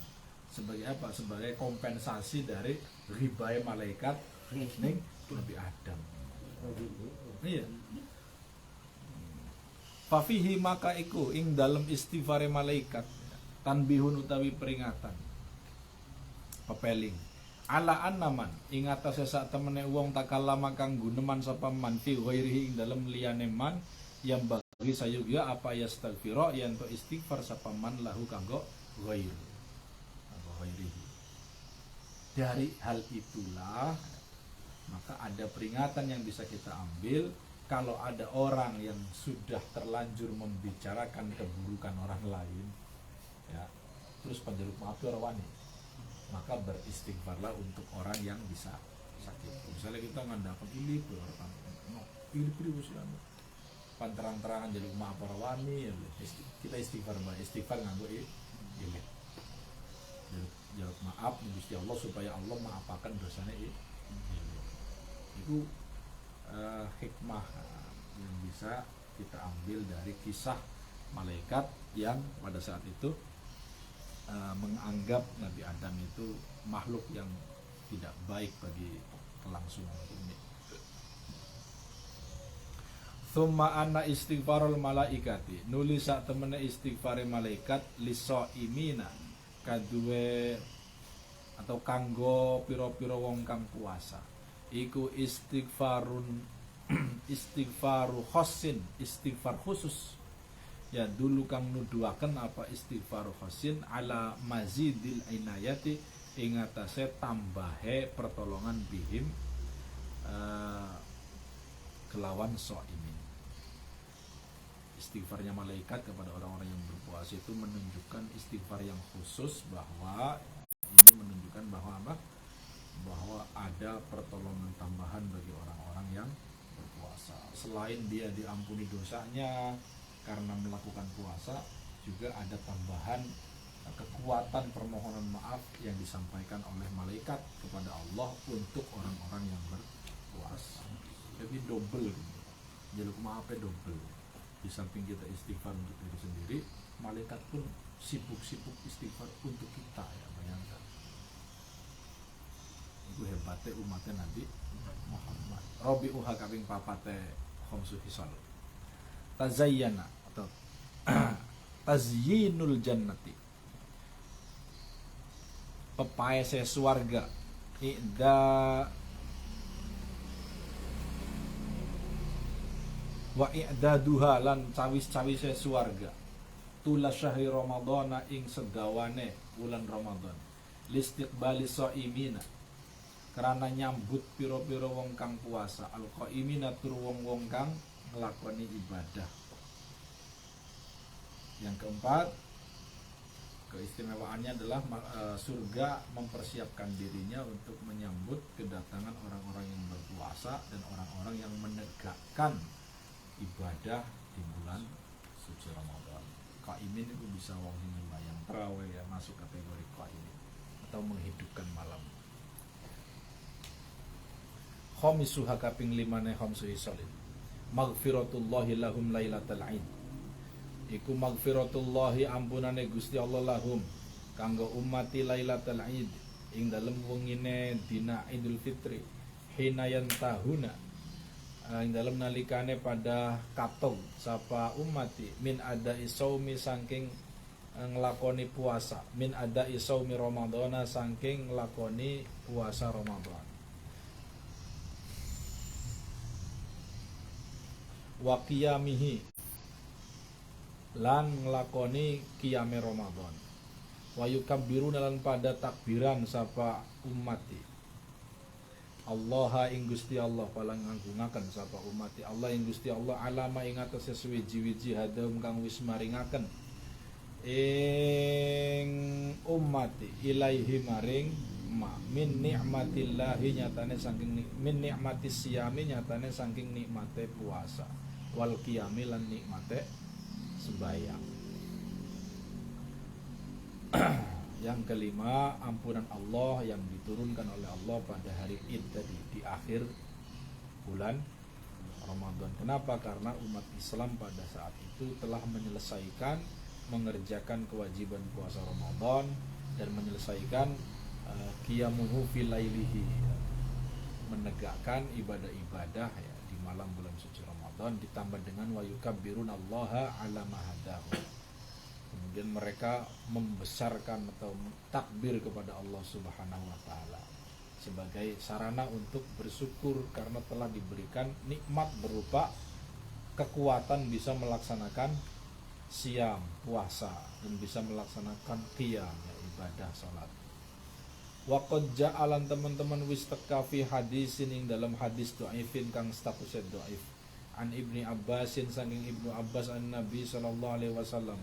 Sebagai apa? Sebagai kompensasi dari ribae malaikat ning Nabi Adam. Iya. Fafihi maka iku ing dalam istighfare malaikat tanbihun utawi peringatan pepeling ala annaman ing atase sak temene wong takallama kang guneman sapa man fi ghairihi ing dalem liyane man yang bagi sayuga apa yastaghfira yen to istighfar sapa man lahu kanggo ghairi. Dari hal itulah maka ada peringatan yang bisa kita ambil kalau ada orang yang sudah terlanjur membicarakan keburukan orang lain ya terus panjaluk maaf orang wani maka beristighfarlah untuk orang yang bisa sakit. Misalnya kita ngandalkan ini orang pilih panterang-terangan jaluk maaf orang wani ya, kita istighfar nganggo ini jaluk maaf Gusti Allah supaya Allah maafakan dosanya ini. Itu hikmah yang bisa kita ambil dari kisah malaikat yang pada saat itu menganggap Nabi Adam itu makhluk yang tidak baik bagi kelangsungan bumi. Thumma anna istighfarul malaikati nuli sak temene istighfare malaikat liso imina kaduwe atau kanggo piro-piro wong kang puasa iku istighfaru khosin, istighfar khusus ya dulu kang nuduhaken apa istighfaru khosin ala mazidil inayati ing atase tambahe pertolongan bihim kelawan soimin. Istighfarnya malaikat kepada orang-orang yang berpuasa itu menunjukkan istighfar yang khusus, bahwa ini menunjukkan bahwa apa? Bahwa ada pertolongan tambahan bagi orang-orang yang berpuasa. Selain dia diampuni dosanya karena melakukan puasa, juga ada tambahan kekuatan permohonan maaf yang disampaikan oleh malaikat kepada Allah untuk orang-orang yang berpuasa. Jadi double, jaluk maafnya double. Di samping kita istighfar untuk diri sendiri, malaikat pun sibuk-sibuk istighfar untuk kita, ya bayangkan. Itu hebatnya umatnya Nabi Muhammad. Rabi'uha kaping papate khamsu hisal. Tazayyana atau tazyinul jannati. Pepaese swarga. Ida wa i'daduha lan cawis-cawise swarga tula syahri ramadhana ing sedawane bulan Ramadan listiqbali shaimina karena nyambut piro-piro wong kang puasa alqaimina tur wong-wong kang nglakoni ibadah. Yang keempat, keistimewaannya adalah surga mempersiapkan dirinya untuk menyambut kedatangan orang-orang yang berpuasa dan orang-orang yang menegakkan ibadah di bulan suci Ramadan. Qaimin itu bisa wong sing sembahyang tarawih, ya masuk kategori qaimin atau menghidupkan malam. Khamisuha kaping 5 khamsu hisalin. Maghfiratullahi lahum lailatal aid. Iku maghfiratullahi ampunane Gusti Allah lahum kanggo ummati lailatul aid ing dalem wengine dina Idul Fitri hinayan tahuna ing dalem nalikane pada katong sapa ummati min ada isaumi saking nglakoni puasa min ada isaumi Ramadhana saking nglakoni puasa Ramadan wa qiyamihi lan nglakoni qiyame Ramadan wa yukabbiruna lan pada takbiran sapa ummati Allah ing Gusti Allah palang nganggungaken sapa umati Allah ing Gusti Allah alama ing atase suwiji-wiji hadam kang wis maringaken ing ummati ilaihi maring ma min nikmatillahi nyatane saking min nikmatis siyami nyatane saking nikmate puasa wal qiyami lan nikmate sembahyang. Yang kelima, ampunan Allah yang diturunkan oleh Allah pada hari Id tadi di akhir bulan Ramadan. Kenapa? Karena umat Islam pada saat itu telah menyelesaikan mengerjakan kewajiban puasa Ramadan dan menyelesaikan qiyamuhu fil lailihi, menegakkan ibadah-ibadah ya, di malam bulan suci Ramadan, ditambah dengan wa yukabbirunallaha ala ma hadahu. Kemudian mereka membesarkan atau takbir kepada Allah Subhanahu wa taala sebagai sarana untuk bersyukur karena telah diberikan nikmat berupa kekuatan bisa melaksanakan siam, puasa, dan bisa melaksanakan qiyam, ya, ibadah salat. Wa qad ja'alan teman-teman wis teka fi hadisin ing dalam hadis dhaifin kang statusnya dhaif. An Ibni Abbasin saking Ibnu Abbas an Nabi sallallahu alaihi wasallam.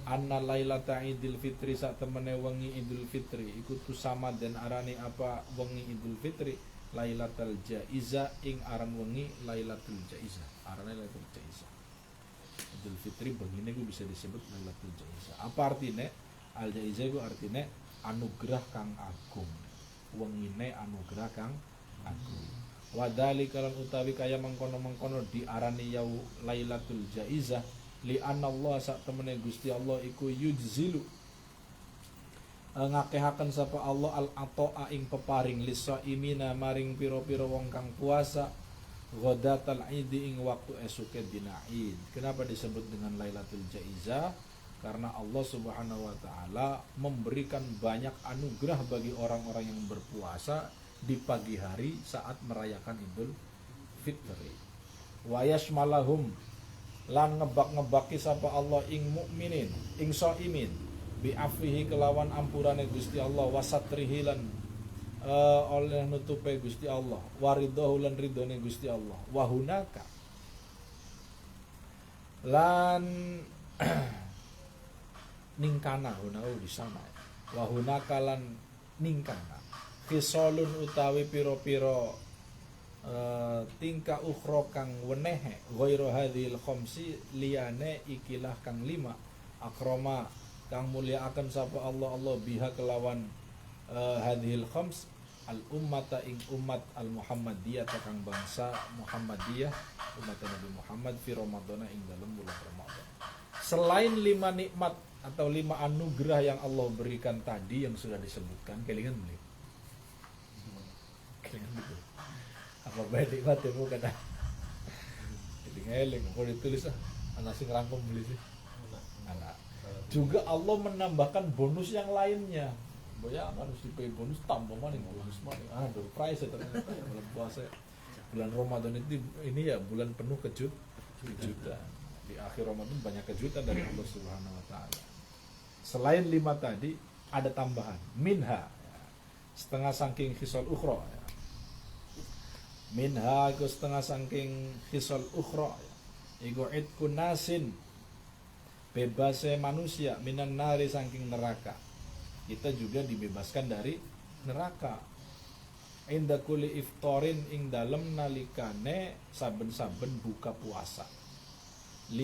Anna lailata Idul Fitri sak temene wengi Idul Fitri iku tu sama dan arane apa wengi Idul Fitri Lailatul Jaizah ing aran wengi Lailatul Jaizah. Arane Lailatul Jaizah. Idul Fitri begini gue bisa disebut Lailatul Jaizah. Apa artinya? Al Jaizah gue artinya anugerah kang agung. Wengine anugerah kang agung. Wadali kalan utawi kaya mengkono-mengkono diarani yau Lailatul Jaizah li anna Allah sak temene Gusti Allah iku yujzilu ngakehaken sapa Allah al ata'a ing peparing lisaimina maring pira-pira wong kang puasa ghadatal idi ing waktu esuke dina Id. Kenapa disebut dengan Lailatul Jaizah? Karena Allah Subhanahu wa taala memberikan banyak anugerah bagi orang-orang yang berpuasa di pagi hari saat merayakan Idul Fitri. Wa yashmalahum lan ngebak-ngebaki sapa Allah ing mukminin, ing shaimin bi afihi kelawan ampurane Gusti Allah, wasatrihi lan oleh nutupe Gusti Allah, waridahu lan ridone Gusti Allah, wahunaka lan ningkana hunau di sana, wahunaka lan ningkana khisalun utawi piro-piro tingkah ukhra kang wenehe ghairu hadhil khamsi liyane ikilah kang 5 akrama kang mulia akan sapa Allah biha kelawan hadhil khams al ummata ing umat al Muhammadiyah kang bangsa Muhammadiyah umat Nabi Muhammad fi Ramadan ing dalam bulan Ramadan. Selain 5 nikmat atau 5 anugerah yang Allah berikan tadi yang sudah disebutkan, kelingan beli. Kelingan gitu. Apa bae nikmat ya bu kata. Jadi ngeling, kalau ditulis anak sing rangkum beli sih. Anak. Juga Allah menambahkan bonus yang lainnya. Boya harus dipay bonus tambah maning bonus maning. Door prize ternyata bulan puasa. Bulan Ramadan itu ini ya bulan penuh kejutan. Di akhir Ramadan banyak kejutan dari Allah Subhanahu wa taala. Selain 5 tadi ada tambahan minha setengah saking khisal ukhra ya. Minha iku setengah saking khisal ukhra iku idku nasin bebasnya manusia minan nari saking neraka. Kita juga dibebaskan dari neraka. Inda kuli iftorin ing dalem nalikane saben-saben buka puasa. 5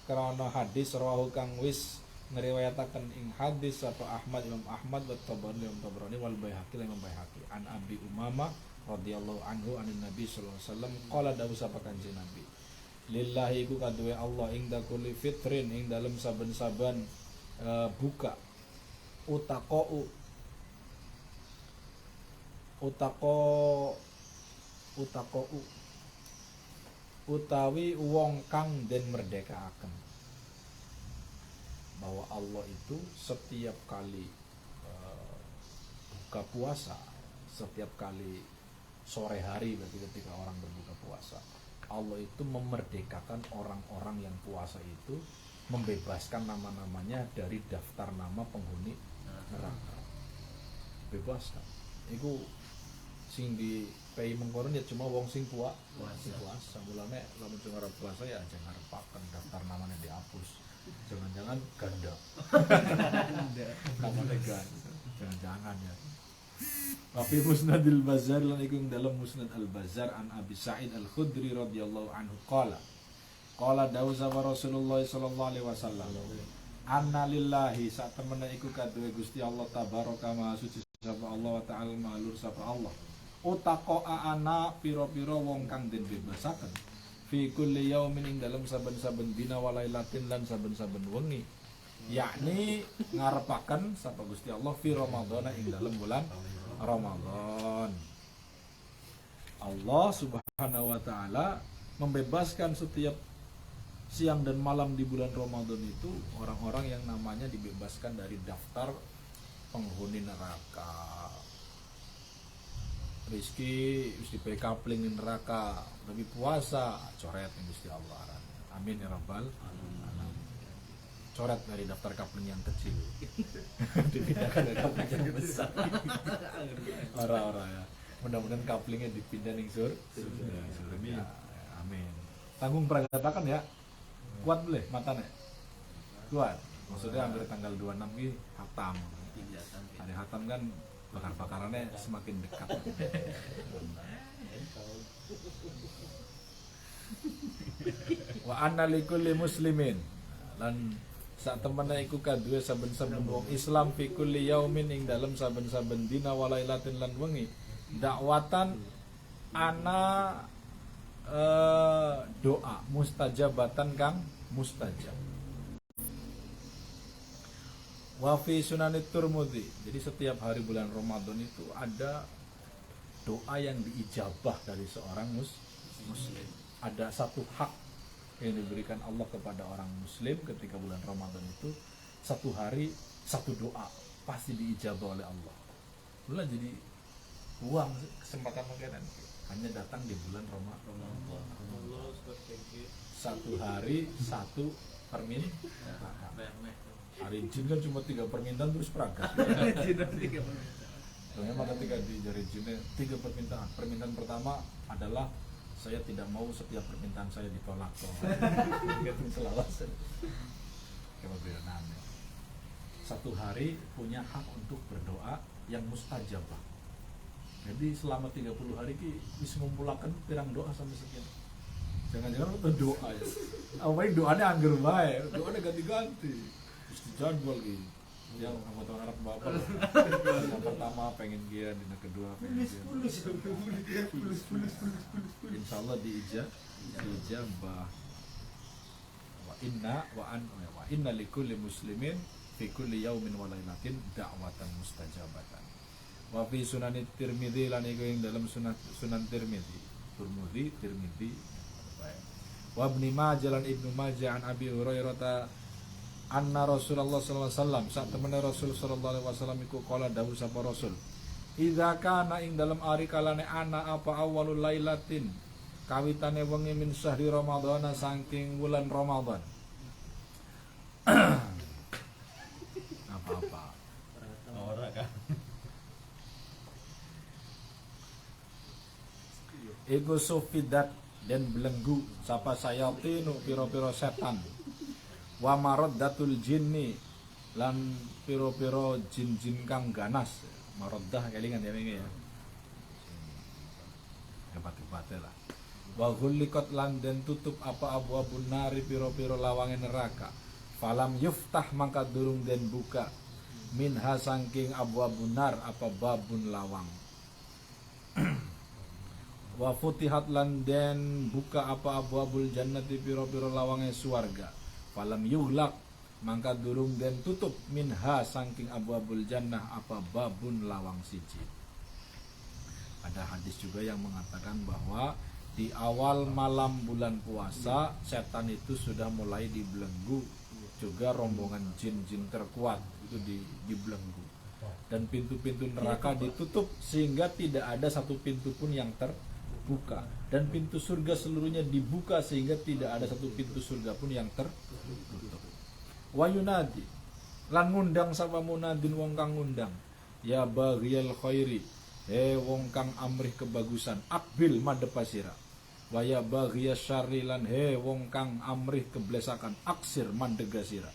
karena hadis rawahu kang wis ngeriwayataken ing hadis apa Ahmad Imam Ahmad wa Tabrani wal Baihaqi Imam Baihaqi an Abi Umamah radhiyallahu anhu anin Nabi sallallahu alaihi wasallam qala dawu sapa kanjeng Nabi lillahi iku kaduwe Allah ing dakuli fitrin ing dalem saben-saben buka utaqo utawi wong kang den merdekaaken, bahwa Allah itu setiap kali buka puasa, setiap kali sore hari berarti ketika orang berbuka puasa, Allah itu memerdekakan orang-orang yang puasa itu, membebaskan nama-namanya dari daftar nama penghuni neraka. Bebaskan. Iku sing di pay mengkonon ya cuma wong sing puasa. Mulane lamun sing arep puasa ya aja ngarepaken daftar namanya dihapus. Jangan-jangan ganda. Namanya ganda. Jangan-jangan ya. Tapi Musnadil Bazzar lan iku dalam Musnad Al-Bazzar an Abi Sa'id Al-Khudri radhiyallahu anhu qala dawza wa Rasulullah sallallahu alaihi wasallam anna lillahi sak temene iku kaduwe Gusti Allah tabaraka maha suci sapa Allah wa ta'ala ma'lur sapa Allah utaqaa ana pira-pira wong kang den bebasaken fi kulli yaumin ing dalem saben-saben dina walailatin lan saben-saben wengi yakni ngarepaken sapa Gusti Allah fi Ramadan ing dalem bulan Ramadan. Allah Subhanahu wa taala membebaskan setiap siang dan malam di bulan Ramadan itu orang-orang yang namanya dibebaskan dari daftar penghuni neraka. Rizki Gusti kapling di neraka, tapi puasa coret yang Gusti Allah. Amin ya rabbal alamin. Coret dari daftar kapling yang kecil. Dipindahkan dari kapling yang besar. Ora ya. Mudah-mudahan kaplingnya dipindah ning surga. Amin. Tanggung peragatakan ya. Kuat boleh matanya? Kuat. Maksudnya hampir tanggal 26 ini hatam. Hari hatam kan bakar-bakarannya semakin dekat. Wa anna likulli muslimin lan sak temene iku kaduwe saben-saben wong Islam fi kulli yaumin ing dalem saben-saben dina walailatin lan wengi dakwatan ana doa mustajabatan kang mustajab. Wa fi Sunanit Tirmidzi. Jadi setiap hari bulan Ramadan itu ada doa yang diijabah dari seorang muslim. Ada satu hak yang diberikan Allah kepada orang muslim ketika bulan Ramadan itu, satu hari satu doa pasti diijabah oleh Allah. Itulah jadi uang kesempatan makanan hanya datang di bulan Ramadan. Allah seperti Satu hari satu permintaan. Hari jin kan cuma 3 permintaan terus perangkat. Soalnya maka ketika di jari jinnya 3 permintaan. Permintaan pertama adalah saya tidak mau setiap permintaan saya ditolak. Gitu selawas. Kebenarannya. Satu hari punya hak untuk berdoa yang mustajabah. Jadi selama 30 hari ki bisa ngumpulakan pirang doa sampai sekian. Jangan-jangan lu doa ya. Apa doanya angger bae, doanya ganti-ganti. Terus dijadwal gitu. Yang anggota Arab bapak. Yang pertama pengen gian, yang kedua pengen gian. Insyaallah diijabah. Wa inna likulli muslimin fi kulli yaumin wa lailatin da'watan mustajabatan. Wa fi sunanit Tirmidzi lan iku ing dalam sunan Tirmidzi. Wa Ibnu Majah lan Ibnu Majah an Abi Hurairah anna Rasulullah sallallahu alaihi wasallam sak temene Rasul sallallahu alaihi wasallam iku kala dawuh sapa Rasul idza kana ing dalam ari kalane ana apa awalul lailatin kawitane wengi min syahri Ramadan saking wulan Ramadan apa-apa ora kan. iku sufidat dan belenggu sapa sayatinu piro-piro setan wa maraddatul jinni lan piro-piro jin-jin kang ganas maraddah kelingan ya wingi ya hebat-hebat lah wa ghulliqat lan den tutup apa abwabun nari piro-piro lawange neraka falam yuftah mangka durung den buka minha sangking abwabun nar apa babun lawang wa futihat lan den buka apa abwabul jannati piro-piro lawange suarga falam yuhlak mangka durung den tutup minha saking abwabul jannah apa babun lawang siji. Ada hadis juga yang mengatakan bahwa di awal malam bulan puasa setan itu sudah mulai dibelenggu, juga rombongan jin-jin terkuat itu dibelenggu dan pintu-pintu neraka ditutup sehingga tidak ada satu pintu pun yang terbuka dan pintu surga seluruhnya dibuka sehingga tidak ada satu pintu surga pun yang tertutup. Wa yunadi lan ngundang sapa munadin wong kang ngundang ya baghiyal khairi wong kang amrih kebagusan akbil madhep sira wa ya baghiyas syarri lan wong kang amrih keblesakan aksir mandega sira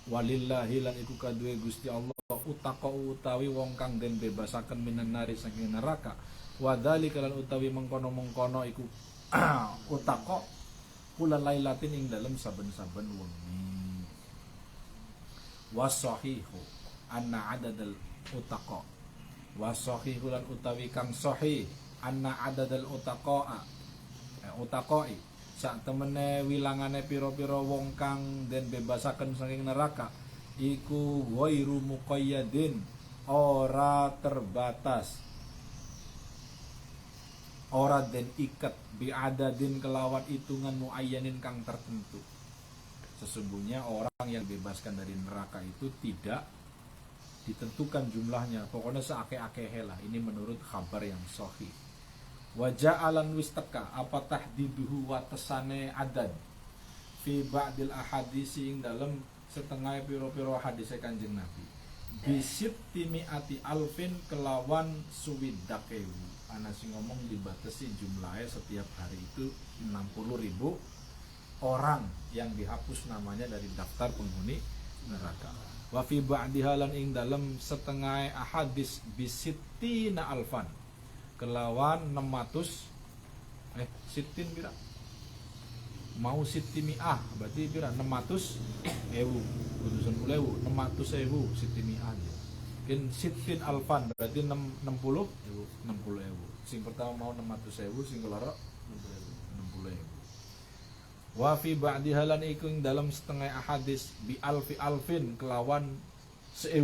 walillahi lan iku kaduwe Gusti Allah utaka utawi wong kang den bebasaken minan nari saking neraka wa dzalika lan utawi mengkono-mengkono iku utaka kula lailatin ing dalem saben-saben wengi wasahihu anna adadal utaqa wasahihu lan utawi kang sahih anna adadal utaqai sak temene wilangane pira-pira wong kang den bebasaken saking neraka iku ghairu muqayyadin ora terbatas ora den ikat biadadin kelawan hitungan muayyanin kang tertentu. Sesungguhnya orang yang bebaskan dari neraka itu tidak ditentukan jumlahnya, pokoknya seake-akehe lah. Ini menurut khabar yang sahih. Wa ja'alan wistaka apa tahdiduhu wa tesane adad fi ba'dil ahadisi ing dalam setengah piro-piro hadis Kanjeng Nabi. Bisittimi'ati alfin kelawan suwidakewu. Ana sing ngomong dibatasi jumlahnya setiap hari itu 60.000 orang yang dihapus namanya dari daftar penghuni neraka. Wa fi ba'diha lan ing dalem setengah ahadis bisittina alfan kelawan 600 sitin pira mau sitimiah berarti pira 600.000 kudusan 600.000 sitimiah kin sitin alfan berarti 60.000 sing pertama mau 600.000 sing keloro 60.000. Wa fi ba'diha lan iku ing dalam setengah ahadis bi alfi alfin kelawan 1000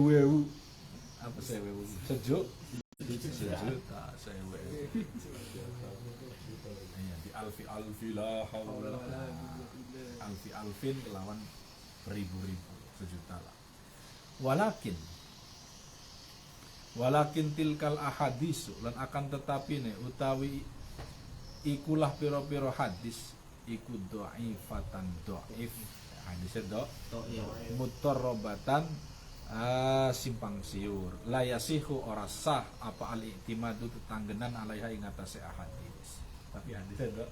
apa 1000 sejuk sejuta 1000 di alfi alfi la haula alfi alfin kelawan beribu-ribu, sejuta lah. Walakin tilkal ahadis lan akan tetapi ne utawi ikulah piro-piro hadis iku dhaifatan dhaif hadis mutarrobatan simpang siur layasihu ora sah apa al-i'timadu tetanggenan alaiha ing atase ahadis. Tapi hadisnya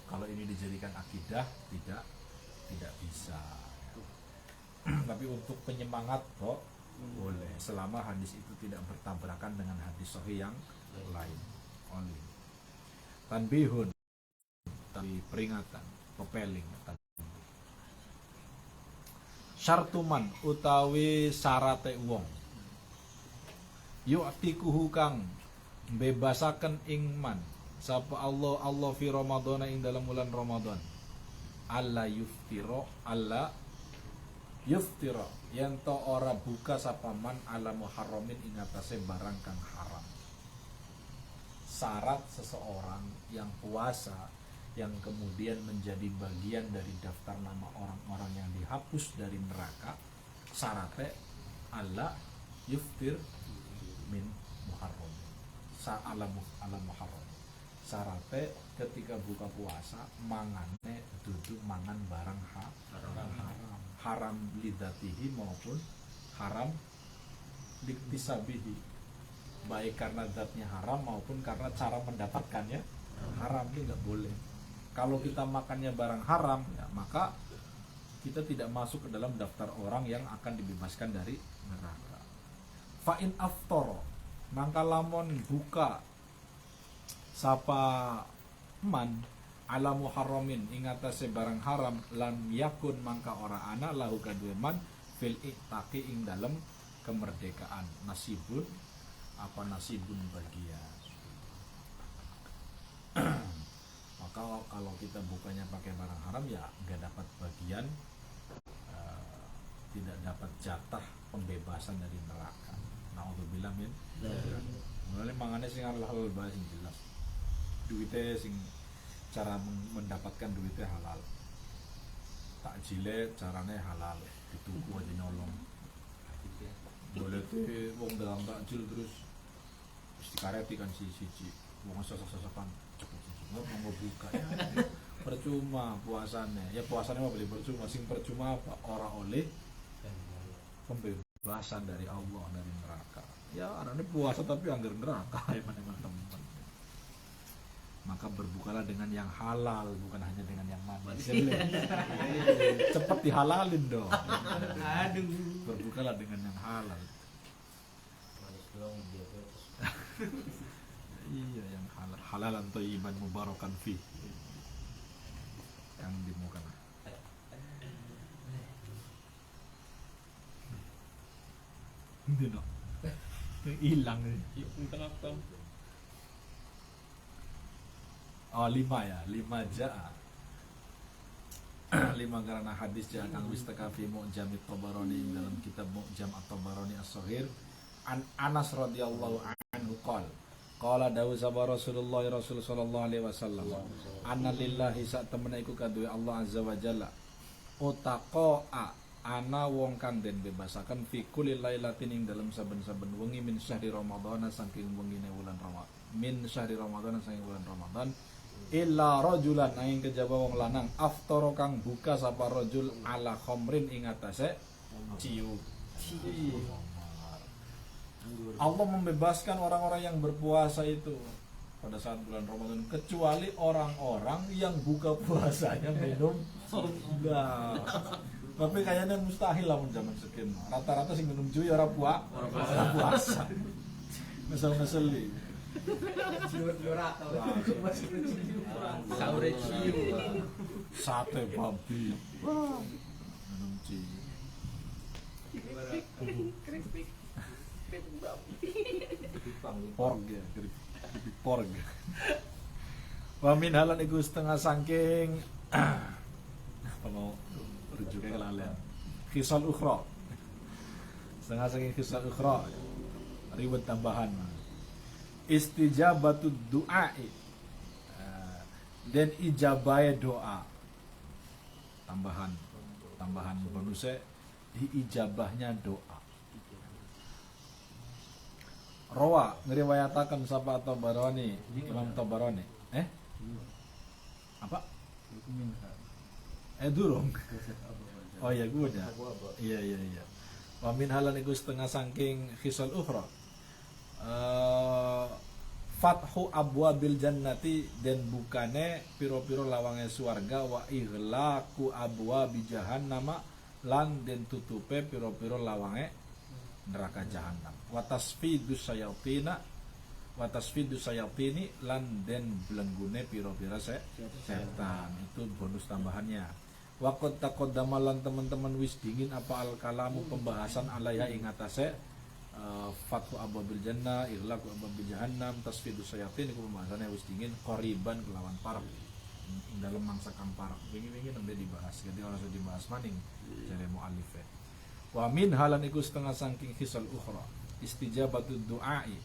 kalau ini dijadikan akidah tidak bisa. Tapi untuk penyemangat kok boleh selama hadis itu tidak bertabrakan dengan hadis sahih yang lain. Tanbihun, tapi peringatan, pepeling. Syartuman utawi syarate wong yu'tikuhu kang bebasaken ing man sapa Allah fi Ramadan ing dalam bulan Ramadan alla yuftira yen to ora buka sapa man ala muharramin ing atase barang kang haram. Syarat seseorang yang puasa yang kemudian menjadi bagian dari daftar nama orang-orang yang dihapus dari neraka, syaratnya alla yuftir min muharram. Ala muharram. Syaratnya ketika buka puasa mangane duduk mangan barang haram lidatihi maupun haram liktisabihi, baik karena zatnya haram maupun karena cara mendapatkannya haram. Itu nggak boleh. Kalau kita makannya barang haram ya, maka kita tidak masuk ke dalam daftar orang yang akan dibebaskan dari neraka. Fa'in aftoro maka lamun buka sapa man ala muharramin ing atase barang haram lam yakun mangka ora ana lahu kadue man fil ittaqi ing dalem kemerdekaan nasibun bagian. Maka kalau kita bukanya pakai barang haram ya nggak dapat bagian, tidak dapat jatah pembebasan dari neraka. Naudzubillah min. Mulane mangane sing halal bae sing jelas. Duitnya sing cara mendapatkan duitnya halal. Takjile carane halal, dituku aja nyolong. Boleh tuh wong dalam takjil terus dikareti kan siji. Wong sosok-sosokan cepet nggak mau buka ya. Percuma puasanya. Ya puasanya mah boleh percuma. Sing percuma apa? Ora oleh pembebasan dari Allah dari neraka. Ya anaknya puasa tapi anggar neraka ya teman-teman. Maka berbukalah dengan yang halal, bukan hanya dengan yang manis. Cepat dihalalin dong. Berbukalah dengan yang halal. Iya, yang halal, halalan thayyiban mubarakan fi. Yang dimukan. Hindi no. Hilang nih. Oh 5 ya, 5 ja'a 5 karena hadis ja'a kang wis teka fi Mu'jam at-Tabarani dalam kitab Mu'jam at-Tabarani as-Shaghir an Anas radhiyallahu anhu qala dawu sapa Rasulullah sallallahu alaihi wasallam anna lillahi sak temene iku kaduwe Allah azza wa jalla utaqaa ana wong kang den bebasaken fi kulli lailatin ing dalam saben-saben wengi min syahri Ramadan saking wengine wulan Ramadan min syahri Ramadan saking wulan Ramadan illa rajulan ing kejaba wong lanang aftara kang buka sapa rajul ala khamrin ing atase ciu. Allah membebaskan orang-orang yang berpuasa itu pada saat bulan Ramadan kecuali orang-orang yang buka puasanya minum soda. Tapi kayaknya mustahil lah zaman sekian. Rata-rata sing minum cuy orang puasa. Ngesel-ngeseli. Sate babi minum ciu porg ya porg wamin halan iku setengah sangking apa mau rujuknya kelalen kisal ukhra setengah sangking kisal ukhra riwayat tambahan istijabatud du'ai dan ijabah doa tambahan bonusnya ijabahnya doa. Rawa ngeriwayatakan sapa Tabarani, Imam Tabarani. Apa? Durung. Oh ya gue udah. Iya. Wa min halan iku setengah saking khisal ukhra. Fathu abwabil jannati dan bukane piro-piro lawange swarga wa ighlaqu abwabi jahannama lan den tutupe piro-piro lawange neraka jahanam. Wa tasfidus sayatini lan den belenggune piro-piro setan. Itu bonus tambahannya. Waqad taqaddama lan teman-teman wis dingin apa al kalamu pembahasan alaiha ing atase fathu abwabil jannah, ighlaqu abwabil jahannam, tasfidus sayatin iku pembahasannya wis dingin qoriban kelawan parek ing dalem mangsa kang parek wingi-wingi nembe dibahas. Jadi ora usah dibahas maning jare muallif. Wa min halan iku setengah saking hisal ukhra istijabatud du'ai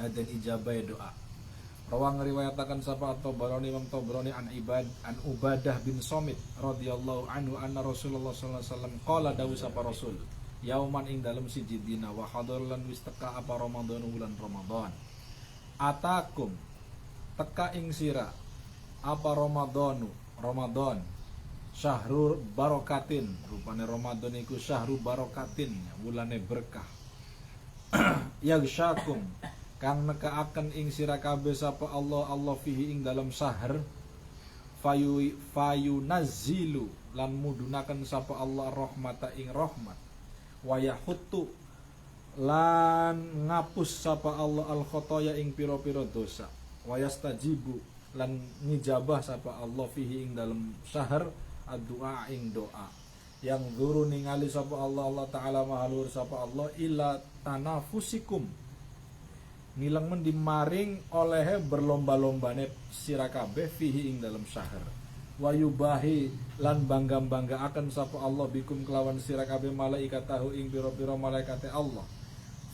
dan ijabah doa. Rawang riwayatakan sapa Tabarani Imam Tabarani an Ubadah bin Somit radhiyallahu anhu anna Rasulullah sallallahu alaihi wasallam qala dawu sapa Rasul yauman ing dalem siji dina wa hadarlan wis teka apa Ramadan bulan Ramadan atakum teka ing sira apa Ramadan syahrul barokatin rupane Ramadan iku syahrul barokatin bulane berkah yagsyakum kang nekaaken ing sira kabeh sapa Allah fihi ing dalam syahr fayunazzilu lan mudunaken sapa Allah rahmata ing rahmat wa yahuttu lan ngapus sapa Allah al khotoya ing pira-pira dosa wa yastajibu lan ngijabah sapa Allah fihi ing dalam syahr ad-du'a ing doa yang zuru ningali sapa Allah taala mahalur sapa Allah ila tanafusikum ngilang men dimaring oleh berlomba-lombane sira kabeh fihi ing dalam syahr wa yubahi lan bangga-bangga akan sapa Allah bikum kelawan sira kabeh malaikatahu ing pira-pira malaikate Allah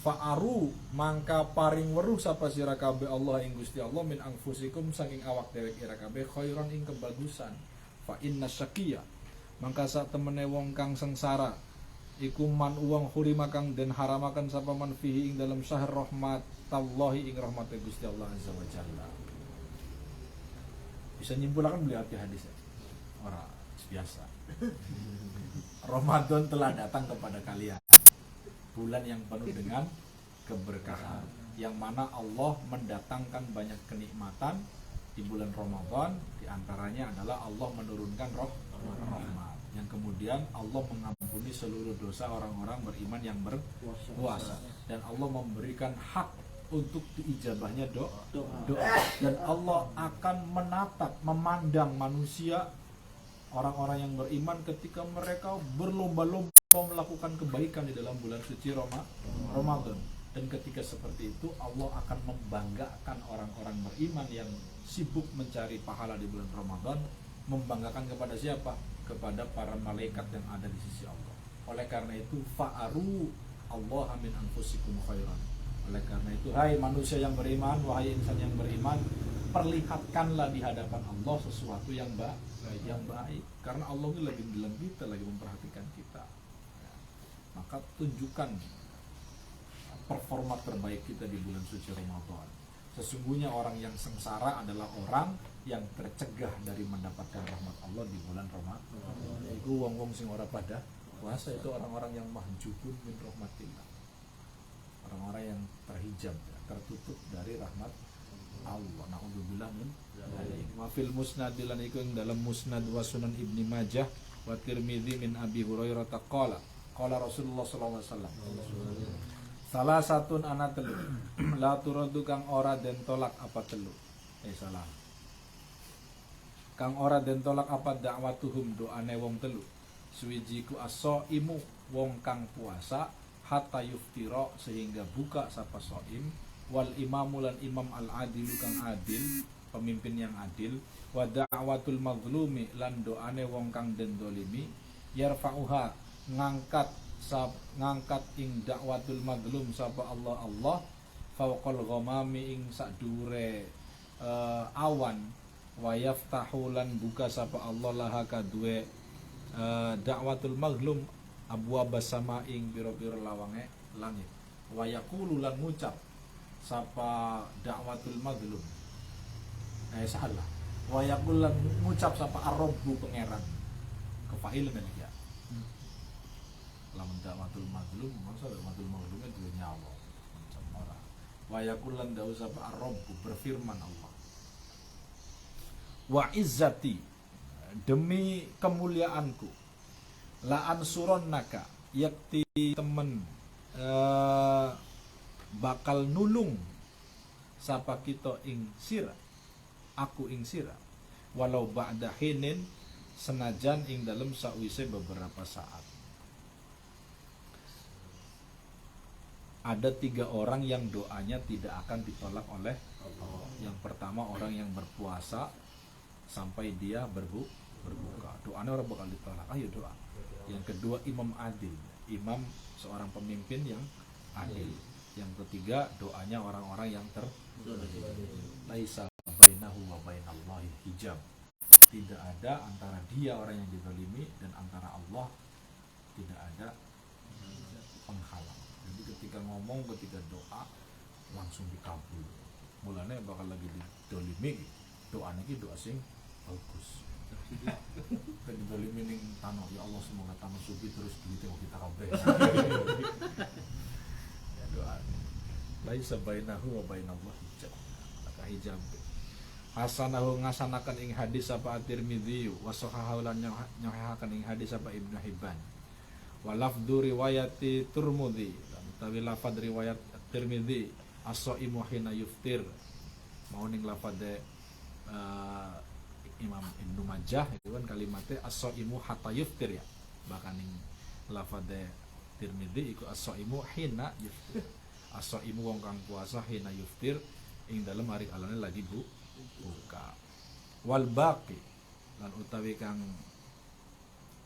fa'aru mangka paring weruh sapa sira kabeh Allah ing Gusti Allah min anfusikum saking awak dhewek ira kabeh khairan ing kebagusan fa inna syaqiya mangka sak temene wong kang sengsara iku man uang hurima kang den haramakan sapa man fihi ing dalam syahr rahmatallahi ing rahmate Gusti Allah azza wa jalla. Bisa nyimpulkan beliau arti hadis ora biasa. Ramadan telah datang kepada kalian, bulan yang penuh dengan keberkahan, yang mana Allah mendatangkan banyak kenikmatan di bulan Ramadan. Di antaranya adalah Allah menurunkan rahmat, yang kemudian Allah mengampuni seluruh dosa orang-orang beriman yang berpuasa, dan Allah memberikan hak untuk diijabahnya doa, dan Allah akan menatap, memandang manusia orang-orang yang beriman ketika mereka berlomba-lomba melakukan kebaikan di dalam bulan suci Ramadan. Dan ketika seperti itu Allah akan membanggakan orang-orang beriman yang sibuk mencari pahala di bulan Ramadan. Membanggakan kepada siapa? Kepada para malaikat yang ada di sisi Allah. Oleh karena itu fa'aru Allah min anfusikum khairan. Oleh karena itu hai manusia yang beriman, wahai insan yang beriman, perlihatkanlah di hadapan Allah sesuatu yang baik. Karena Allah ini lagi dalam kita, lagi memperhatikan kita. Maka tunjukkan performa terbaik kita di bulan suci Ramadan. Sesungguhnya orang yang sengsara adalah orang yang tercegah dari mendapatkan rahmat Allah di bulan Ramadan. Itu wong-wong sing ora pada puasa, itu orang-orang yang mahjubun min rahmatillah. Orang-orang yang terhijab, tertutup dari rahmat Allah. Na'udzubillah min dzalik. Wa fil musnad lan iku dalam musnad wa sunan Ibnu Majah wa Tirmidzi min Abi Hurairah qala Rasulullah sallallahu alaihi wasallam. Salah satun ana telu. La turadu kang ora den tolak apa telu. Salah. Kang ora den tolak apa dakwatuhum doane wong telu. Suwijiku as-shaimu wong kang puasa hatta yuftira sehingga buka sapa shaim wal imamu lan imam al-adilu kang adil, pemimpin yang adil, wa da'watul mazlumi lan doane wong kang den dolimi, yarfa'uha ngangkat ing dakwatul mazlum sapa Allah fauqal ghamami ing sadure awan, wa yaftahu lan buka sapa Allah laha kadue dakwatul maghlum abwaaba samaing pira-pira lawange langit wa yaqulu lan ngucap sapa dakwatul maghlum salah wa yaqul lan ngucap sapa ar-rabbu pangeran kefail kan ya lamun dakwatul maghlum maksud dakwatul maghlum itu nyawa macam orang wa yaqul lan dawu sapa ar-rabbu berfirman Allah wa izzati demi kemuliaanku la ansuronnaka yakti temen bakal nulung sapa kita ing sira aku ing sira walau ba'da hinin senajan ing dalem sakwise beberapa saat. Ada 3 orang yang doanya tidak akan ditolak oleh Allah. Yang pertama orang yang berpuasa sampai dia berbuka, doanya orang bakal ditolak, ayo doa. Yang kedua imam adil, imam seorang pemimpin yang adil. Yang ketiga doanya orang-orang yang laisa bainahu wa bainallahi hijab, tidak ada antara dia orang yang dizalimi dan antara Allah tidak ada penghalang. Jadi ketika ngomong, ketika doa langsung dikabul. Mulanya bakal lagi didolimi, doa ini doa sing bagus. Kan didolimi ning tanah, ya Allah semoga tanah suci terus ditengok kita kabeh. Ya doa. Laisa bainahu wa bainallah hijab. Maka hijab. Hasanahu ngasanakan ing hadis apa At-Tirmidzi wa sahahahu lan nyahahaken ing hadis apa Ibnu Hibban. Wa lafdzu riwayati Tirmidzi, utawi lafaz riwayat Tirmidzi as-shaimu hina yuftir. Mau ning lafaz Imam Ibnu Majah itu kan kalimatnya as-shaimu hatta yuftir ya. Bahkan ning lafaz Tirmidzi iku as-shaimu hina yuftir. As-shaimu wong kang puasa hina yuftir ing dalem hari alane lagi buka. Wal baqi lan utawi kang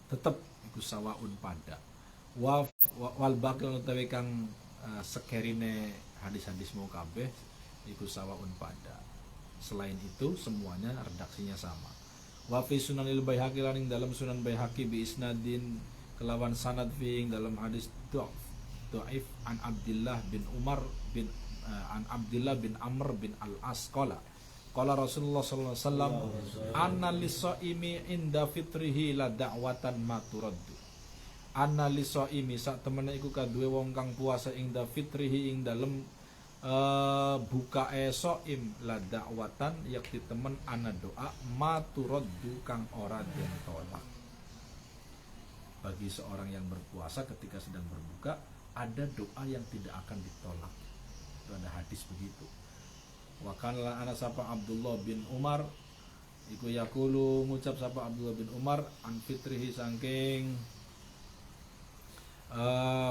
tetep iku sawaun pada. Wal baqi lan utawi kang sekerine hadis-hadis mau kabeh iku sawaun pada. Selain itu semuanya redaksinya sama. Wa fi Sunanil Baihaqi lan ing dalam Sunan Baihaqi bi isnadin kelawan sanad fi ing dalam hadis dhaif an Abdullah bin Umar bin an Abdullah bin Amr bin Al-As qala Rasulullah sallallahu alaihi wasallam anna lis-shaimi inda fitrihi la da'watan ma turaddu. Anna lis-shaimi sak temene iku kaduwe wong kang puasa ing da fitrihi ing dalem bukae shaim la da'watan yakti temen ana doa ma turaddu kang ora den tolak. Bagi seorang yang berpuasa ketika sedang berbuka ada doa yang tidak akan ditolak. Itu ada hadis begitu. Wa kana ana sapa Abdullah bin Umar iku yaqulu ngucap sapa Abdullah bin Umar an fitrihi saking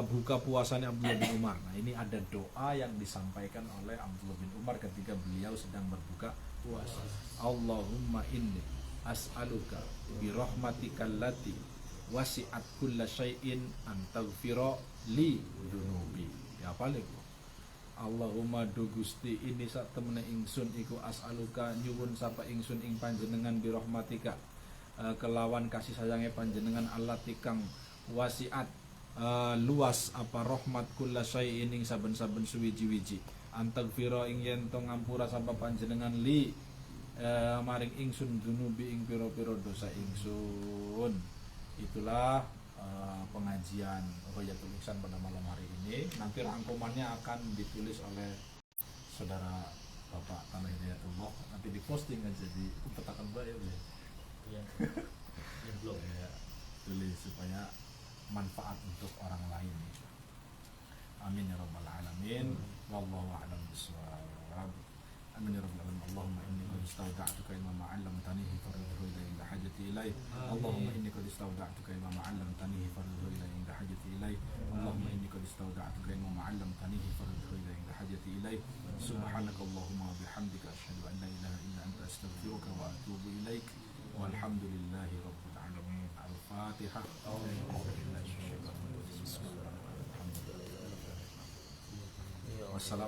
buka puasanya Abdullah bin Umar. Nah, ini ada doa yang disampaikan oleh Abdullah bin Umar ketika beliau sedang berbuka puasa. Allahumma inni as'aluka bi rahmatikal lati wasi'at kulla syai'in an taghfira li dunubi. Ya paling Allahumma do Gusti ini sak temene ingsun iku as'aluka nyuwun sapa ingsun ing panjenengan bi rahmatika kelawan kasih sayange panjenengan Allah tikang wasiat luas apa rahmat kulla syai'in ing saben-saben suwiji-wiji antagfira ing yen to ngampura sapa panjenengan li maring ingsun dunubi ing pira-pira dosa ingsun. Itulah pengajian Royatul Ihsan pada malam hari ini. Nanti rangkumannya akan ditulis oleh saudara Bapak Tanah Hidayatullah. Nanti diposting aja di petakan bayar ya. Iya. Blog ya. Tulis supaya manfaat untuk orang lain. Amin ya rabbal alamin. Wallahu a'lam bishawab. Amin ya rabbal alamin. Allahumma inni qad istawda'tuka ilma ma 'allamtanihi faridhu ila hajati ilaih. Allahumma inni qad istawda'tuka ilma ma 'allamtanihi faridhu ila hajati ilaih. Allahumma inni qad istawda'tuka ilma ma 'allamtanihi faridhu ila hajati ilaih. Subhanakallahumma wa bihamdika asyhadu an la ilaha illa anta astaghfiruka wa atubu ilaik. Walhamdulillahi rabbil alamin. Al-Fatihah. Wassalamu